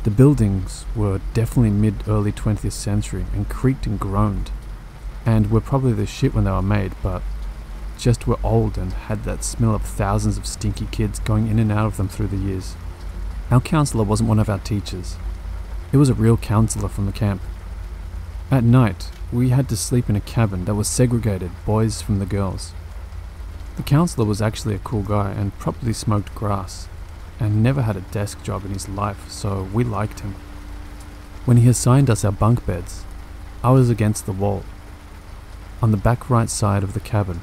The buildings were definitely mid-early 20th century and creaked and groaned, and were probably the shit when they were made, but just were old and had that smell of thousands of stinky kids going in and out of them through the years. Our counselor wasn't one of our teachers. It was a real counselor from the camp. At night, we had to sleep in a cabin that was segregated, boys from the girls. The counselor was actually a cool guy and probably smoked grass, and never had a desk job in his life, so we liked him. When he assigned us our bunk beds, I was against the wall, on the back right side of the cabin.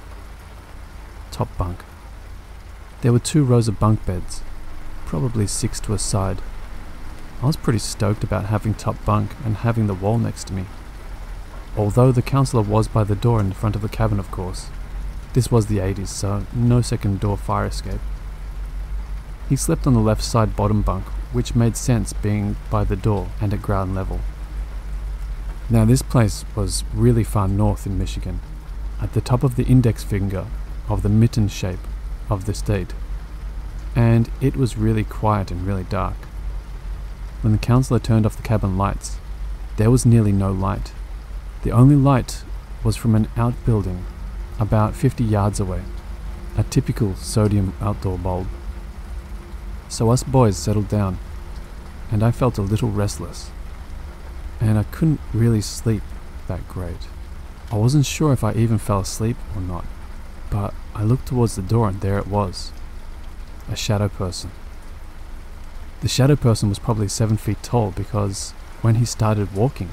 Top bunk. There were 2 rows of bunk beds, probably 6 to a side. I was pretty stoked about having top bunk and having the wall next to me. Although the counselor was by the door in the front of the cabin, of course. This was the 80s, so no second door fire escape. He slept on the left side bottom bunk, which made sense being by the door and at ground level. Now this place was really far north in Michigan, at the top of the index finger of the mitten shape of the state, and it was really quiet and really dark. When the counselor turned off the cabin lights, there was nearly no light. The only light was from an outbuilding about 50 yards away, a typical sodium outdoor bulb. So us boys settled down, and I felt a little restless, and I couldn't really sleep that great. I wasn't sure if I even fell asleep or not, but I looked towards the door and there it was. a shadow person. The shadow person was probably 7 feet tall because when he started walking,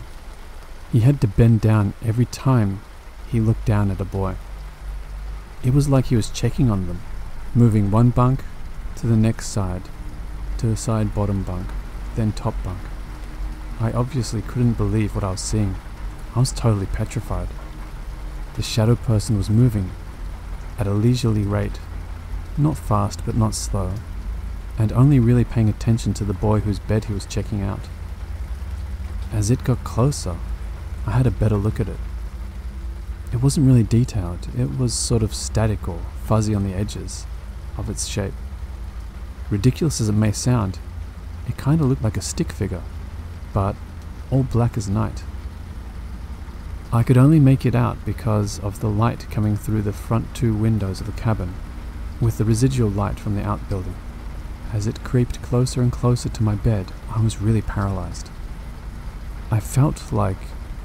he had to bend down every time he looked down at a boy. It was like he was checking on them, moving one bunk to the next side, to the side bottom bunk, then top bunk. I obviously couldn't believe what I was seeing. I was totally petrified. The shadow person was moving at a leisurely rate, not fast but not slow, and only really paying attention to the boy whose bed he was checking out. As it got closer, I had a better look at it. It wasn't really detailed, it was sort of static or fuzzy on the edges of its shape. Ridiculous as it may sound, it kind of looked like a stick figure, but all black as night. I could only make it out because of the light coming through the front 2 windows of the cabin, with the residual light from the outbuilding. As it creeped closer and closer to my bed, I was really paralyzed. I felt like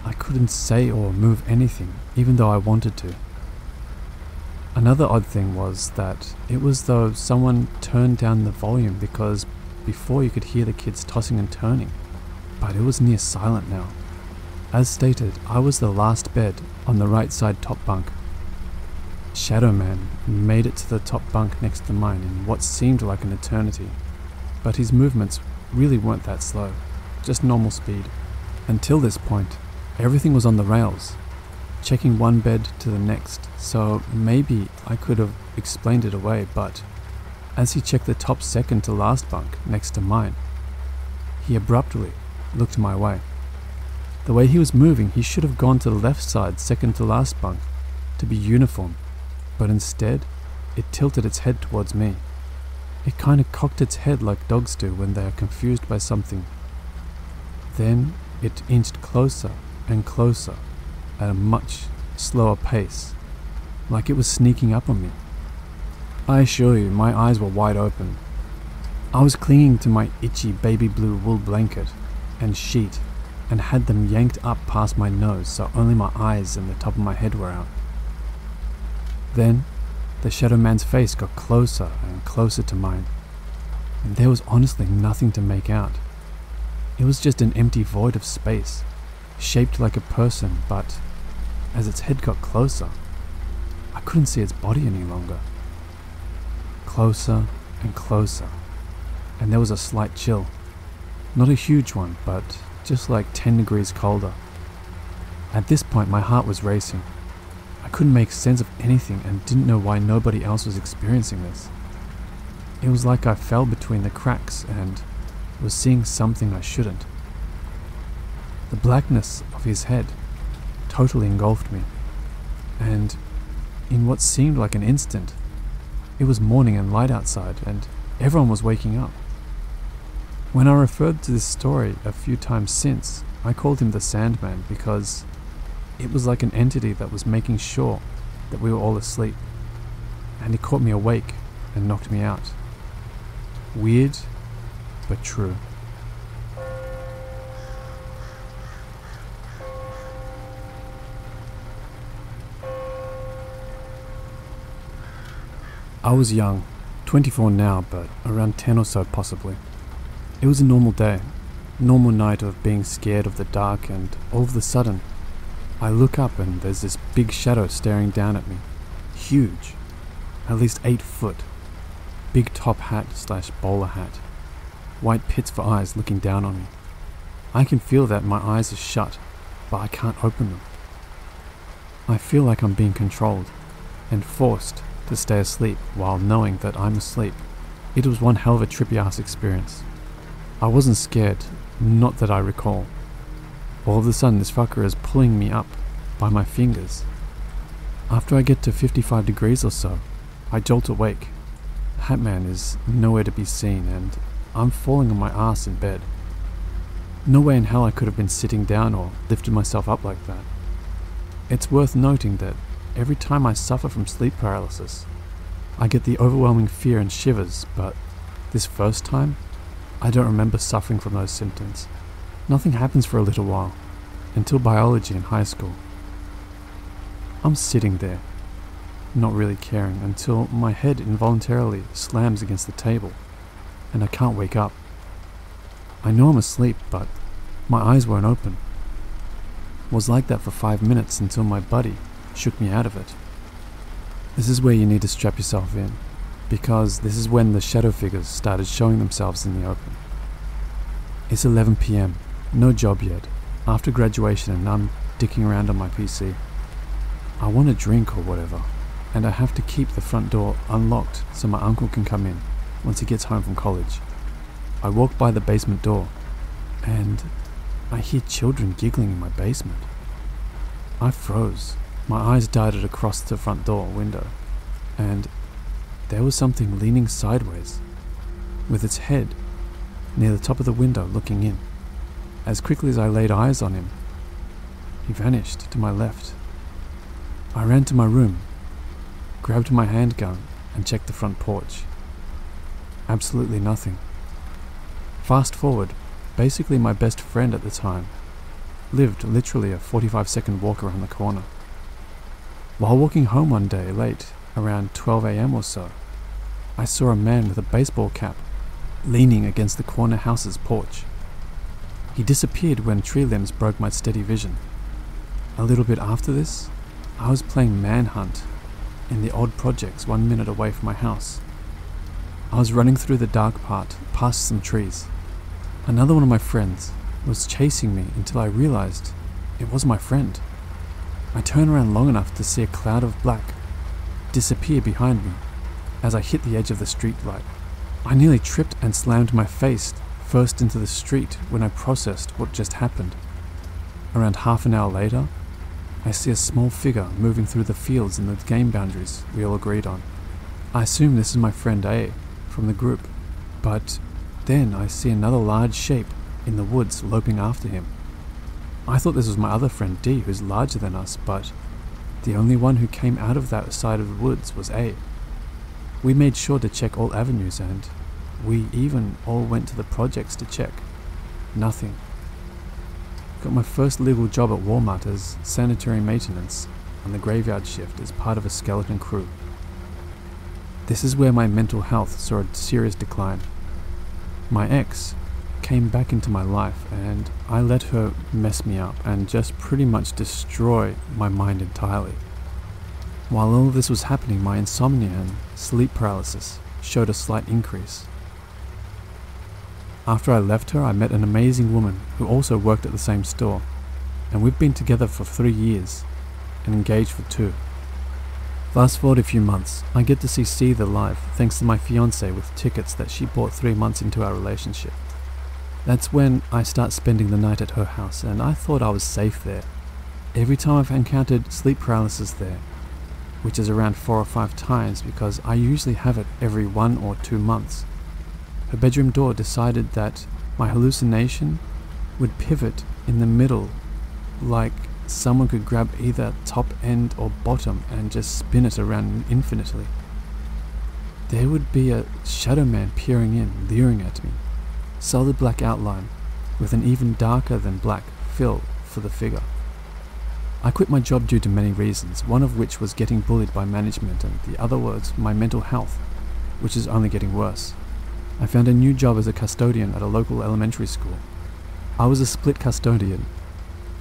I couldn't say or move anything, even though I wanted to. Another odd thing was that it was though someone turned down the volume because before you could hear the kids tossing and turning, but it was near silent now. As stated, I was the last bed on the right side top bunk. Shadow Man made it to the top bunk next to mine in what seemed like an eternity, but his movements really weren't that slow, just normal speed. Until this point, everything was on the rails, checking one bed to the next, so maybe I could have explained it away, but as he checked the top second to last bunk next to mine, he abruptly looked my way. The way he was moving, he should have gone to the left side second to last bunk to be uniform, but instead, it tilted its head towards me. It kind of cocked its head like dogs do when they are confused by something. Then it inched closer and closer at a much slower pace, like it was sneaking up on me. I assure you, my eyes were wide open. I was clinging to my itchy baby blue wool blanket and sheet and had them yanked up past my nose so only my eyes and the top of my head were out. Then, the Shadow Man's face got closer and closer to mine, and there was honestly nothing to make out. It was just an empty void of space, shaped like a person, but as its head got closer, I couldn't see its body any longer. Closer and closer, and there was a slight chill. Not a huge one, but just like 10 degrees colder. At this point, my heart was racing. I couldn't make sense of anything and didn't know why nobody else was experiencing this. It was like I fell between the cracks and was seeing something I shouldn't. The blackness of his head totally engulfed me, and in what seemed like an instant, it was morning and light outside and everyone was waking up. When I referred to this story a few times since, I called him the Sandman because it was like an entity that was making sure that we were all asleep, and he caught me awake and knocked me out. Weird, but true. I was young, 24 now, but around 10 or so possibly. It was a normal day, normal night of being scared of the dark, and all of a sudden, I look up and there's this big shadow staring down at me. Huge, at least 8 foot. Big top hat / bowler hat. White pits for eyes looking down on me. I can feel that my eyes are shut, but I can't open them. I feel like I'm being controlled and forced to stay asleep while knowing that I'm asleep. It was one hell of a trippy ass experience. I wasn't scared, not that I recall. All of a sudden this fucker is pulling me up by my fingers. After I get to 55 degrees or so, I jolt awake. Hatman is nowhere to be seen and I'm falling on my ass in bed. No way in hell I could have been sitting down or lifted myself up like that. It's worth noting that every time I suffer from sleep paralysis, I get the overwhelming fear and shivers, but this first time, I don't remember suffering from those symptoms. Nothing happens for a little while, until biology in high school. I'm sitting there, not really caring, until my head involuntarily slams against the table, and I can't wake up. I know I'm asleep, but my eyes weren't open. It was like that for 5 minutes until my buddy shook me out of it. This is where you need to strap yourself in, because this is when the shadow figures started showing themselves in the open. It's 11 PM, no job yet, after graduation, and I'm dicking around on my PC. I want a drink or whatever, and I have to keep the front door unlocked so my uncle can come in once he gets home from college. I walk by the basement door, and I hear children giggling in my basement. I froze. My eyes darted across the front door window, and there was something leaning sideways, with its head near the top of the window looking in. As quickly as I laid eyes on him, he vanished to my left. I ran to my room, grabbed my handgun, and checked the front porch. Absolutely nothing. Fast forward, basically my best friend at the time lived literally a 45-second walk around the corner. While walking home one day late, around 12 AM or so, I saw a man with a baseball cap leaning against the corner house's porch. He disappeared when tree limbs broke my steady vision. A little bit after this, I was playing Manhunt in the odd projects 1 minute away from my house. I was running through the dark part past some trees. Another one of my friends was chasing me until I realized it was my friend. I turned around long enough to see a cloud of black disappear behind me as I hit the edge of the street light. I nearly tripped and slammed my face first into the street when I processed what just happened. Around half an hour later, I see a small figure moving through the fields in the game boundaries we all agreed on. I assume this is my friend A from the group, but then I see another large shape in the woods loping after him. I thought this was my other friend D, who's larger than us, but the only one who came out of that side of the woods was A. We made sure to check all avenues, and we even all went to the projects to check. Nothing. Got my first legal job at Walmart as sanitary maintenance on the graveyard shift as part of a skeleton crew. This is where my mental health saw a serious decline. My ex came back into my life, and I let her mess me up and just pretty much destroy my mind entirely. While all of this was happening, my insomnia and sleep paralysis showed a slight increase. After I left her, I met an amazing woman who also worked at the same store, and we've been together for 3 years and engaged for 2. Fast forward a few months, I get to see Seether live thanks to my fiance with tickets that she bought 3 months into our relationship. That's when I start spending the night at her house, and I thought I was safe there. Every time I've encountered sleep paralysis there, which is around 4 or 5 times because I usually have it every 1 or 2 months, her bedroom door decided that my hallucination would pivot in the middle, like someone could grab either top end or bottom and just spin it around infinitely. There would be a shadow man peering in, leering at me. Solid black outline with an even darker than black fill for the figure. I quit my job due to many reasons, one of which was getting bullied by management, and the other was my mental health, which is only getting worse. I found a new job as a custodian at a local elementary school. I was a split custodian,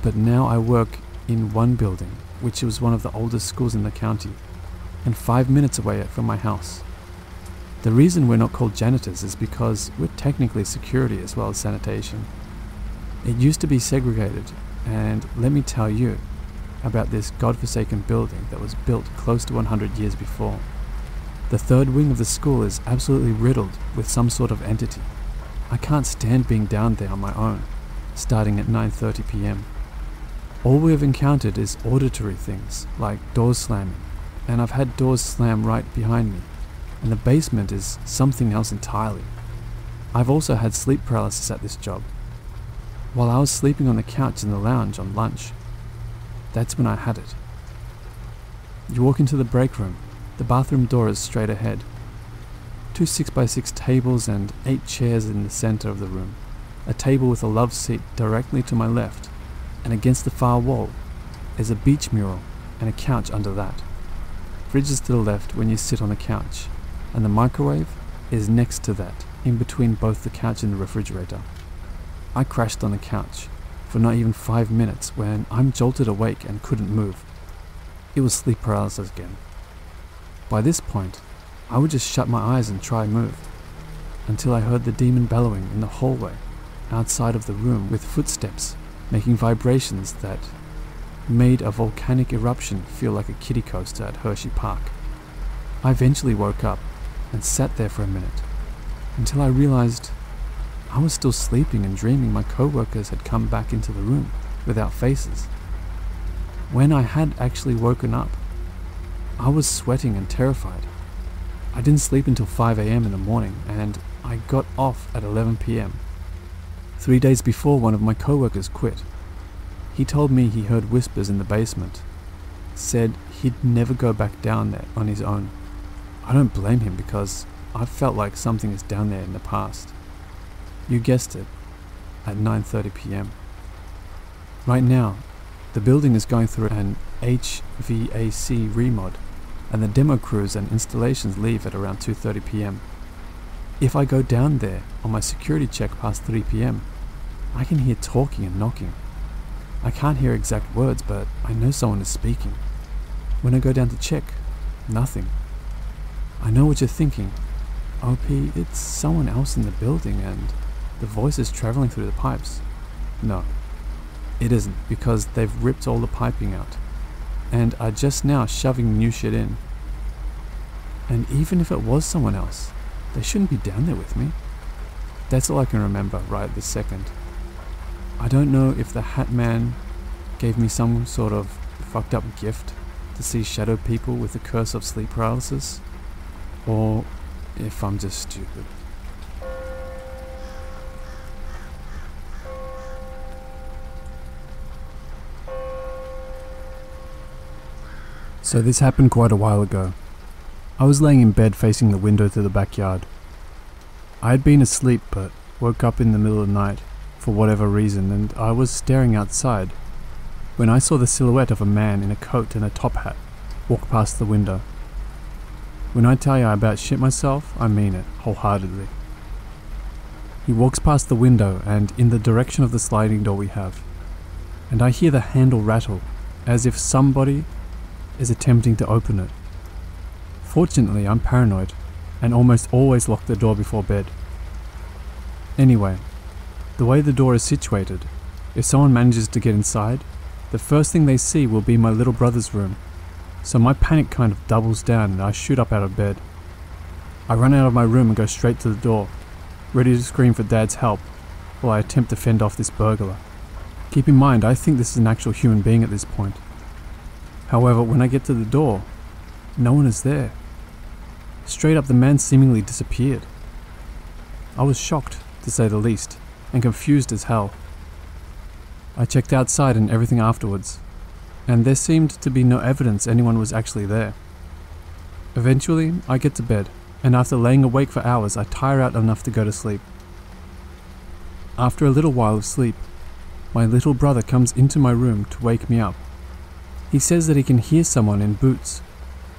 but now I work in one building, which was one of the oldest schools in the county, and 5 minutes away from my house. The reason we're not called janitors is because we're technically security as well as sanitation. It used to be segregated, and let me tell you about this godforsaken building that was built close to 100 years before. The third wing of the school is absolutely riddled with some sort of entity. I can't stand being down there on my own, starting at 9:30 PM. All we have encountered is auditory things, like doors slamming, and I've had doors slam right behind me, and the basement is something else entirely. I've also had sleep paralysis at this job. While I was sleeping on the couch in the lounge on lunch, that's when I had it. You walk into the break room, the bathroom door is straight ahead. 2 6x6 tables and 8 chairs in the center of the room. A table with a love seat directly to my left, and against the far wall is a beach mural and a couch under that. fridge is to the left when you sit on the couch, and the microwave is next to that, in between both the couch and the refrigerator. I crashed on the couch for not even 5 minutes when I'm jolted awake and couldn't move. It was sleep paralysis again. By this point, I would just shut my eyes and try move, until I heard the demon bellowing in the hallway outside of the room with footsteps making vibrations that made a volcanic eruption feel like a kiddie coaster at Hershey Park. I eventually woke up and sat there for a minute until I realized I was still sleeping and dreaming my co-workers had come back into the room without faces. When I had actually woken up, I was sweating and terrified. I didn't sleep until 5 a.m. in the morning, and I got off at 11 p.m. 3 days before, one of my co-workers quit. He told me he heard whispers in the basement, said he'd never go back down there on his own. I don't blame him because I've felt like something is down there in the past. You guessed it, at 9:30 p.m. Right now, the building is going through an HVAC remod, and the demo crews and installations leave at around 2:30 p.m. If I go down there on my security check past 3 p.m, I can hear talking and knocking. I can't hear exact words, but I know someone is speaking. When I go down to check, nothing. I know what you're thinking. OP, it's someone else in the building and the voice is traveling through the pipes. No, it isn't, because they've ripped all the piping out and are just now shoving new shit in. And even if it was someone else, they shouldn't be down there with me. That's all I can remember right this second. I don't know if the Hatman gave me some sort of fucked up gift to see shadow people with the curse of sleep paralysis, or if I'm just stupid. So this happened quite a while ago. I was laying in bed facing the window to the backyard. I had been asleep but woke up in the middle of the night for whatever reason, and I was staring outside when I saw the silhouette of a man in a coat and a top hat walk past the window. When I tell you I about shit myself, I mean it wholeheartedly. He walks past the window and in the direction of the sliding door we have, and I hear the handle rattle as if somebody is attempting to open it. Fortunately, I'm paranoid and almost always lock the door before bed. Anyway, the way the door is situated, if someone manages to get inside, the first thing they see will be my little brother's room. So my panic kind of doubles down and I shoot up out of bed. I run out of my room and go straight to the door, ready to scream for Dad's help while I attempt to fend off this burglar. Keep in mind, I think this is an actual human being at this point. However, when I get to the door, no one is there. Straight up, the man seemingly disappeared. I was shocked, to say the least, and confused as hell. I checked outside and everything afterwards, and there seemed to be no evidence anyone was actually there. Eventually, I get to bed, and after laying awake for hours, I tire out enough to go to sleep. After a little while of sleep, my little brother comes into my room to wake me up. He says that he can hear someone in boots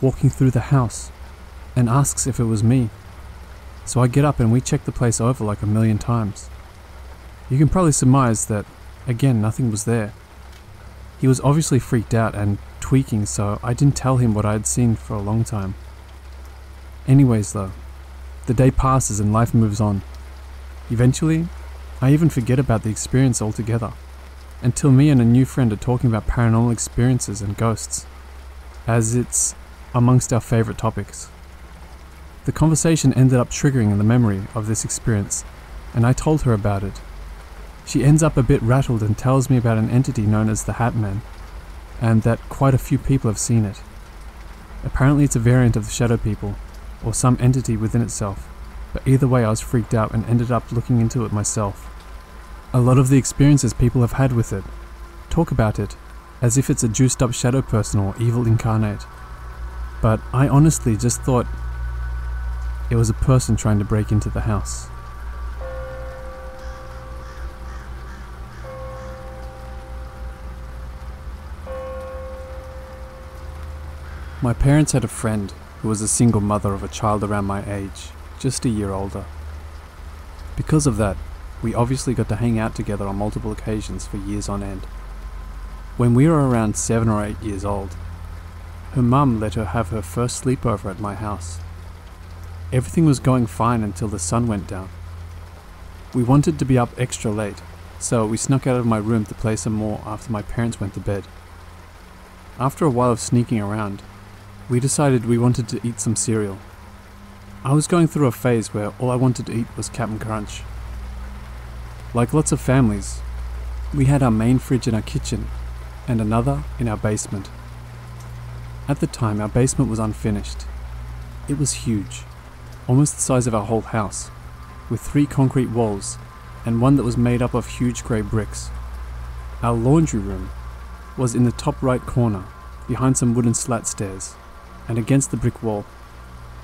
walking through the house and asks if it was me. So I get up and we check the place over like a million times. You can probably surmise that, again, nothing was there. He was obviously freaked out and tweaking, so I didn't tell him what I had seen for a long time. Anyways though, the day passes and life moves on. Eventually, I even forget about the experience altogether, until me and a new friend are talking about paranormal experiences and ghosts, as it's amongst our favourite topics. The conversation ended up triggering the memory of this experience, and I told her about it. She ends up a bit rattled and tells me about an entity known as the Hatman, and that quite a few people have seen it. Apparently it's a variant of the shadowpeople, or some entity within itself, but either way I was freaked out and ended up looking into it myself. A lot of the experiences people have had with it talk about it as if it's a juiced up shadow person or evil incarnate, but I honestly just thought it was a person trying to break into the house. My parents had a friend who was a single mother of a child around my age, just a year older. Because of that, we obviously got to hang out together on multiple occasions for years on end. When we were around 7 or 8 years old, her mum let her have her first sleepover at my house. Everything was going fine until the sun went down. We wanted to be up extra late, so we snuck out of my room to play some more after my parents went to bed. After a while of sneaking around, we decided we wanted to eat some cereal. I was going through a phase where all I wanted to eat was Cap'n Crunch. Like lots of families, we had our main fridge in our kitchen and another in our basement. At the time, our basement was unfinished. It was huge, almost the size of our whole house, with 3 concrete walls and one that was made up of huge grey bricks. Our laundry room was in the top right corner, behind some wooden slat stairs, and against the brick wall.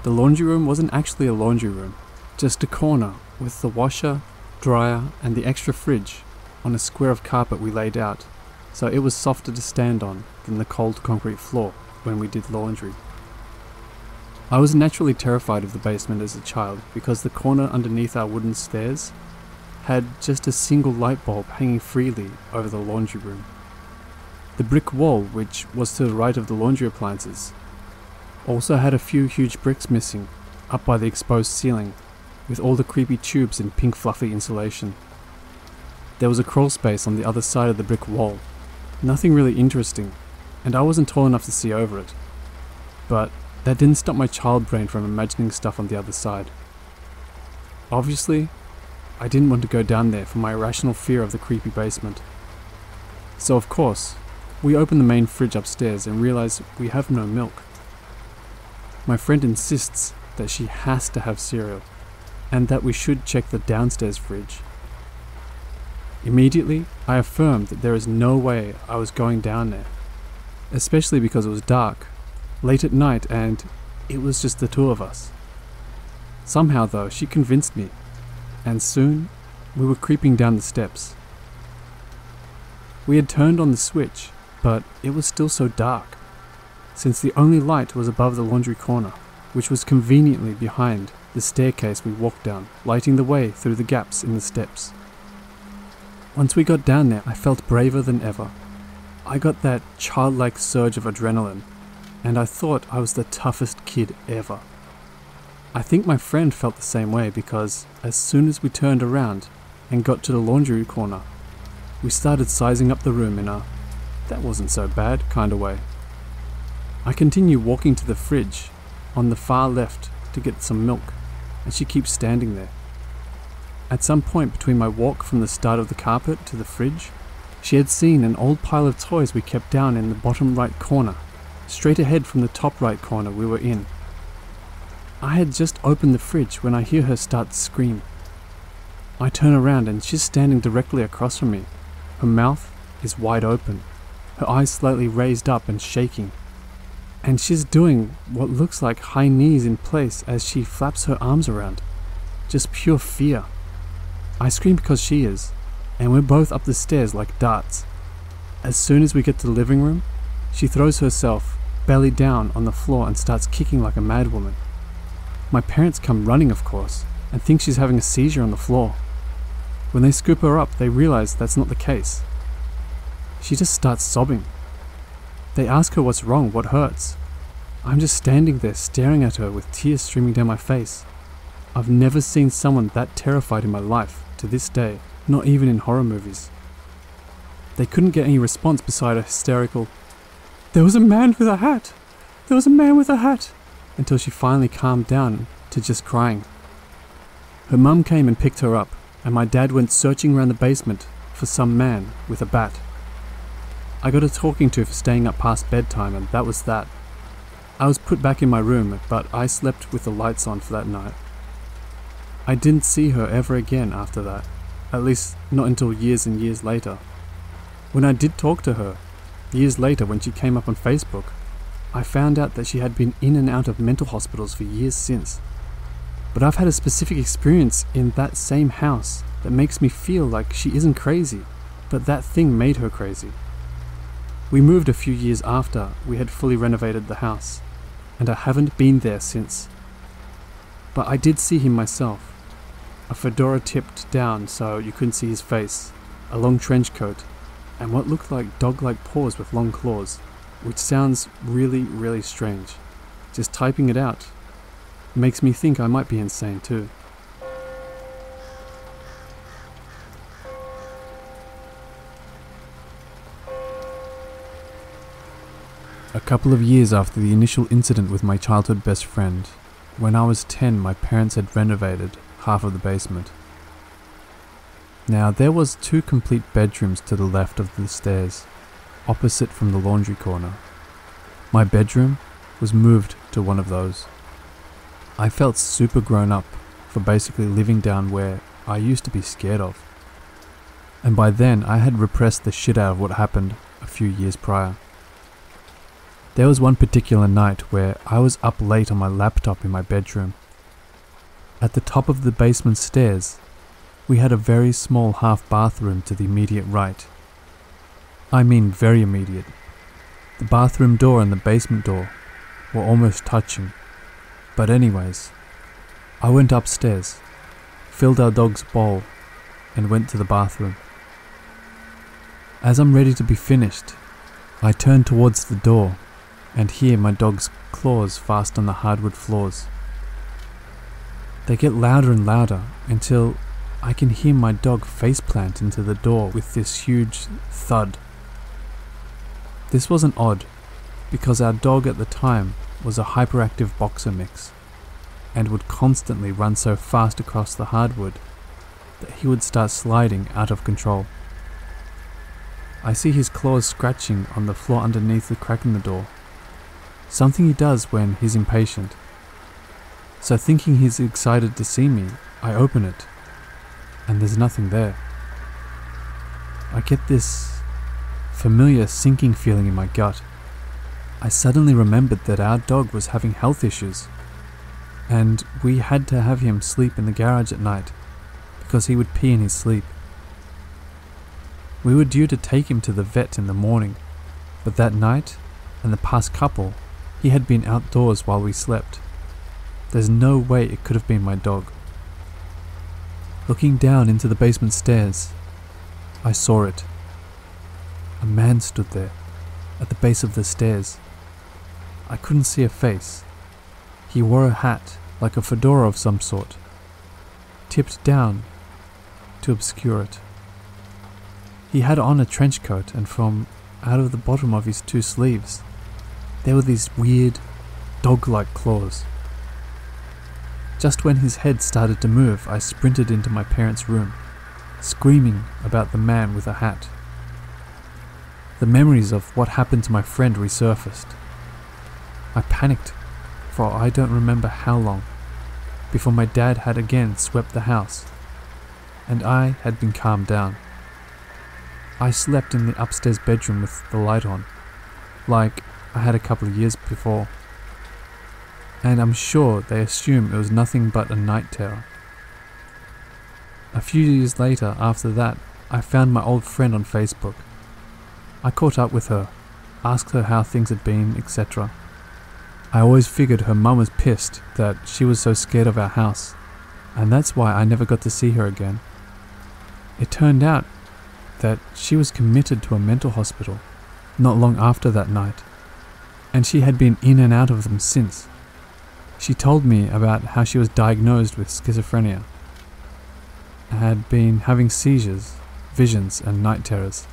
The laundry room wasn't actually a laundry room, just a corner with the washer, dryer, and the extra fridge on a square of carpet we laid out, so it was softer to stand on than the cold concrete floor when we did laundry. I was naturally terrified of the basement as a child because the corner underneath our wooden stairs had just a single light bulb hanging freely over the laundry room. The brick wall, which was to the right of the laundry appliances, also had a few huge bricks missing up by the exposed ceiling, with all the creepy tubes and pink fluffy insulation. There was a crawl space on the other side of the brick wall, nothing really interesting, and I wasn't tall enough to see over it. But that didn't stop my child brain from imagining stuff on the other side. Obviously, I didn't want to go down there for my irrational fear of the creepy basement. So of course, we open the main fridge upstairs and realize we have no milk. My friend insists that she has to have cereal, and that we should check the downstairs fridge. Immediately, I affirmed that there is no way I was going down there, especially because it was dark, late at night, and it was just the 2 of us. Somehow though, she convinced me, and soon we were creeping down the steps. We had turned on the switch, but it was still so dark, since the only light was above the laundry corner, which was conveniently behind the staircase we walked down, lighting the way through the gaps in the steps. Once we got down there, I felt braver than ever. I got that childlike surge of adrenaline, and I thought I was the toughest kid ever. I think my friend felt the same way because as soon as we turned around and got to the laundry corner, we started sizing up the room in a "that wasn't so bad" kind of way. I continue walking to the fridge on the far left to get some milk, and she keeps standing there. At some point between my walk from the start of the carpet to the fridge, she had seen an old pile of toys we kept down in the bottom right corner, straight ahead from the top right corner we were in. I had just opened the fridge when I hear her start to scream. I turn around and she's standing directly across from me. Her mouth is wide open, her eyes slightly raised up and shaking, and she's doing what looks like high knees in place as she flaps her arms around. Just pure fear. I scream because she is, and we're both up the stairs like darts. As soon as we get to the living room, she throws herself belly down on the floor and starts kicking like a madwoman. My parents come running, of course, and think she's having a seizure on the floor. When they scoop her up, they realize that's not the case. She just starts sobbing. They ask her what's wrong, what hurts. I'm just standing there staring at her with tears streaming down my face. I've never seen someone that terrified in my life to this day, not even in horror movies. They couldn't get any response beside a hysterical, "There was a man with a hat! There was a man with a hat!" until she finally calmed down to just crying. Her mum came and picked her up, and my dad went searching around the basement for some man with a bat. I got a talking to for staying up past bedtime, and that was that. I was put back in my room, but I slept with the lights on for that night. I didn't see her ever again after that, at least not until years and years later. When I did talk to her, years later when she came up on Facebook, I found out that she had been in and out of mental hospitals for years since. But I've had a specific experience in that same house that makes me feel like she isn't crazy, but that thing made her crazy. We moved a few years after we had fully renovated the house, and I haven't been there since. But I did see him myself. A fedora tipped down so you couldn't see his face, a long trench coat, and what looked like dog-like paws with long claws, which sounds really, really strange. Just typing it out makes me think I might be insane too. A couple of years after the initial incident with my childhood best friend, when I was 10, my parents had renovated half of the basement. Now, there was 2 complete bedrooms to the left of the stairs, opposite from the laundry corner. My bedroom was moved to one of those. I felt super grown up for basically living down where I used to be scared of. And by then, I had repressed the shit out of what happened a few years prior. There was one particular night where I was up late on my laptop in my bedroom. At the top of the basement stairs, we had a very small half bathroom to the immediate right. I mean very immediate. The bathroom door and the basement door were almost touching. But anyways, I went upstairs, filled our dog's bowl, and went to the bathroom. As I'm ready to be finished, I turn towards the door and hear my dog's claws fast on the hardwood floors. They get louder and louder until I can hear my dog faceplant into the door with this huge thud. This wasn't odd, because our dog at the time was a hyperactive boxer mix, and would constantly run so fast across the hardwood that he would start sliding out of control. I see his claws scratching on the floor underneath the crack in the door, something he does when he's impatient. So thinking he's excited to see me, I open it, and there's nothing there. I get this familiar sinking feeling in my gut. I suddenly remembered that our dog was having health issues, and we had to have him sleep in the garage at night because he would pee in his sleep. We were due to take him to the vet in the morning, but that night and the past couple, he had been outdoors while we slept. There's no way it could have been my dog. Looking down into the basement stairs, I saw it. A man stood there, at the base of the stairs. I couldn't see a face. He wore a hat, like a fedora of some sort, tipped down to obscure it. He had on a trench coat, and from out of the bottom of his 2 sleeves, there were these weird, dog-like claws. Just when his head started to move, I sprinted into my parents' room, screaming about the man with a hat. The memories of what happened to my friend resurfaced. I panicked for I don't remember how long, before my dad had again swept the house, and I had been calmed down. I slept in the upstairs bedroom with the light on, like I had a couple of years before, and I'm sure they assumed it was nothing but a night terror. A few years later, after that, I found my old friend on Facebook. I caught up with her, asked her how things had been, etc. I always figured her mum was pissed that she was so scared of our house, and that's why I never got to see her again. It turned out that she was committed to a mental hospital not long after that night, and she had been in and out of them since. She told me about how she was diagnosed with schizophrenia, had been having seizures, visions, and night terrors.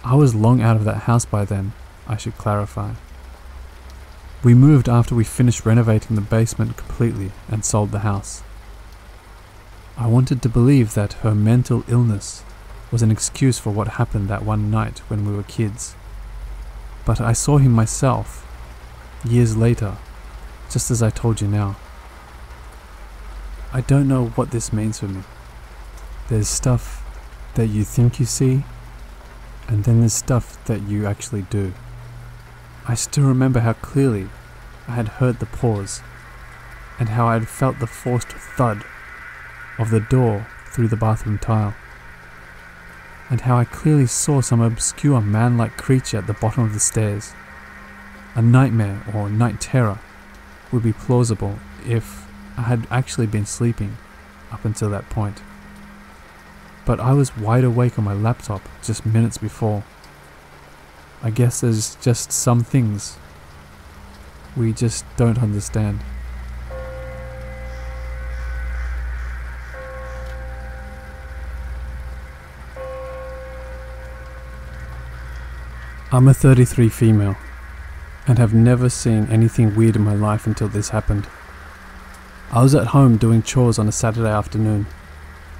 I was long out of that house by then, I should clarify. We moved after we finished renovating the basement completely and sold the house. I wanted to believe that her mental illness was an excuse for what happened that one night when we were kids. But I saw him myself, years later, just as I told you now. I don't know what this means for me. There's stuff that you think you see, and then there's stuff that you actually do. I still remember how clearly I had heard the pause, and how I had felt the forced thud of the door through the bathroom tile. and how I clearly saw some obscure man-like creature at the bottom of the stairs. A nightmare or night terror would be plausible if I had actually been sleeping up until that point. But I was wide awake on my laptop just minutes before. I guess there's just some things we just don't understand. I'm a 33 female and have never seen anything weird in my life until this happened. I was at home doing chores on a Saturday afternoon,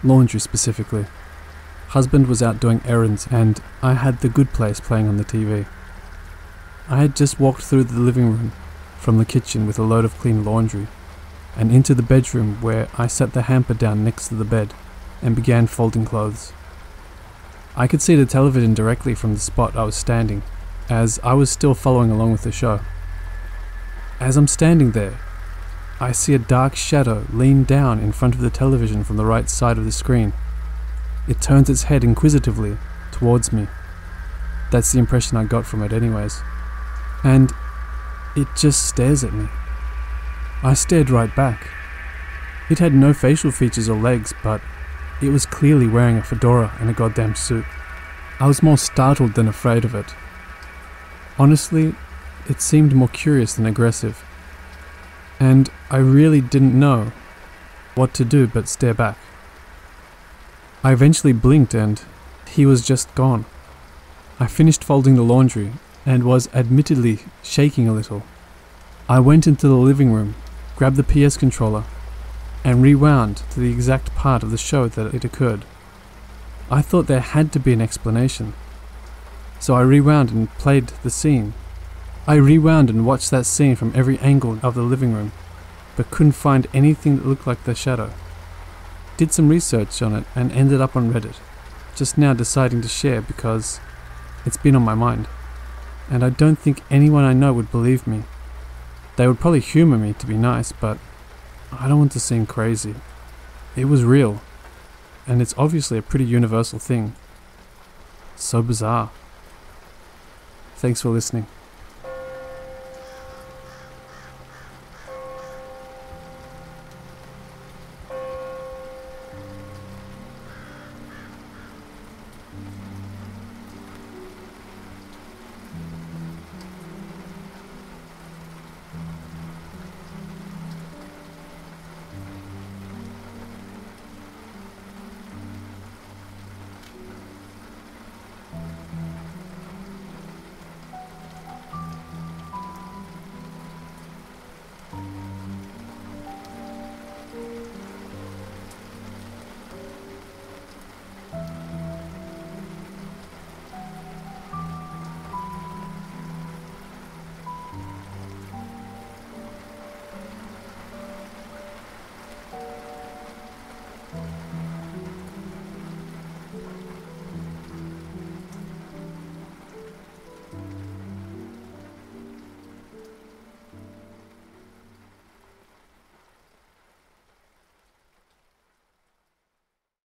laundry specifically. Husband was out doing errands and I had The Good Place playing on the TV. I had just walked through the living room from the kitchen with a load of clean laundry and into the bedroom where I set the hamper down next to the bed and began folding clothes. I could see the television directly from the spot I was standing, as I was still following along with the show. As I'm standing there, I see a dark shadow lean down in front of the television from the right side of the screen. It turns its head inquisitively towards me. That's the impression I got from it anyways. And it just stares at me. I stared right back. It had no facial features or legs, but it was clearly wearing a fedora and a goddamn suit. I was more startled than afraid of it. Honestly, it seemed more curious than aggressive. And I really didn't know what to do but stare back. I eventually blinked and he was just gone. I finished folding the laundry and was admittedly shaking a little. I went into the living room, grabbed the PS controller, and rewound to the exact part of the show that it occurred. I thought there had to be an explanation, so I rewound and played the scene. I rewound and watched that scene from every angle of the living room, but couldn't find anything that looked like the shadow. Did some research on it and ended up on Reddit, just now deciding to share because it's been on my mind, and I don't think anyone I know would believe me. They would probably humor me to be nice, but I don't want to seem crazy. It was real, and it's obviously a pretty universal thing. So bizarre. Thanks for listening.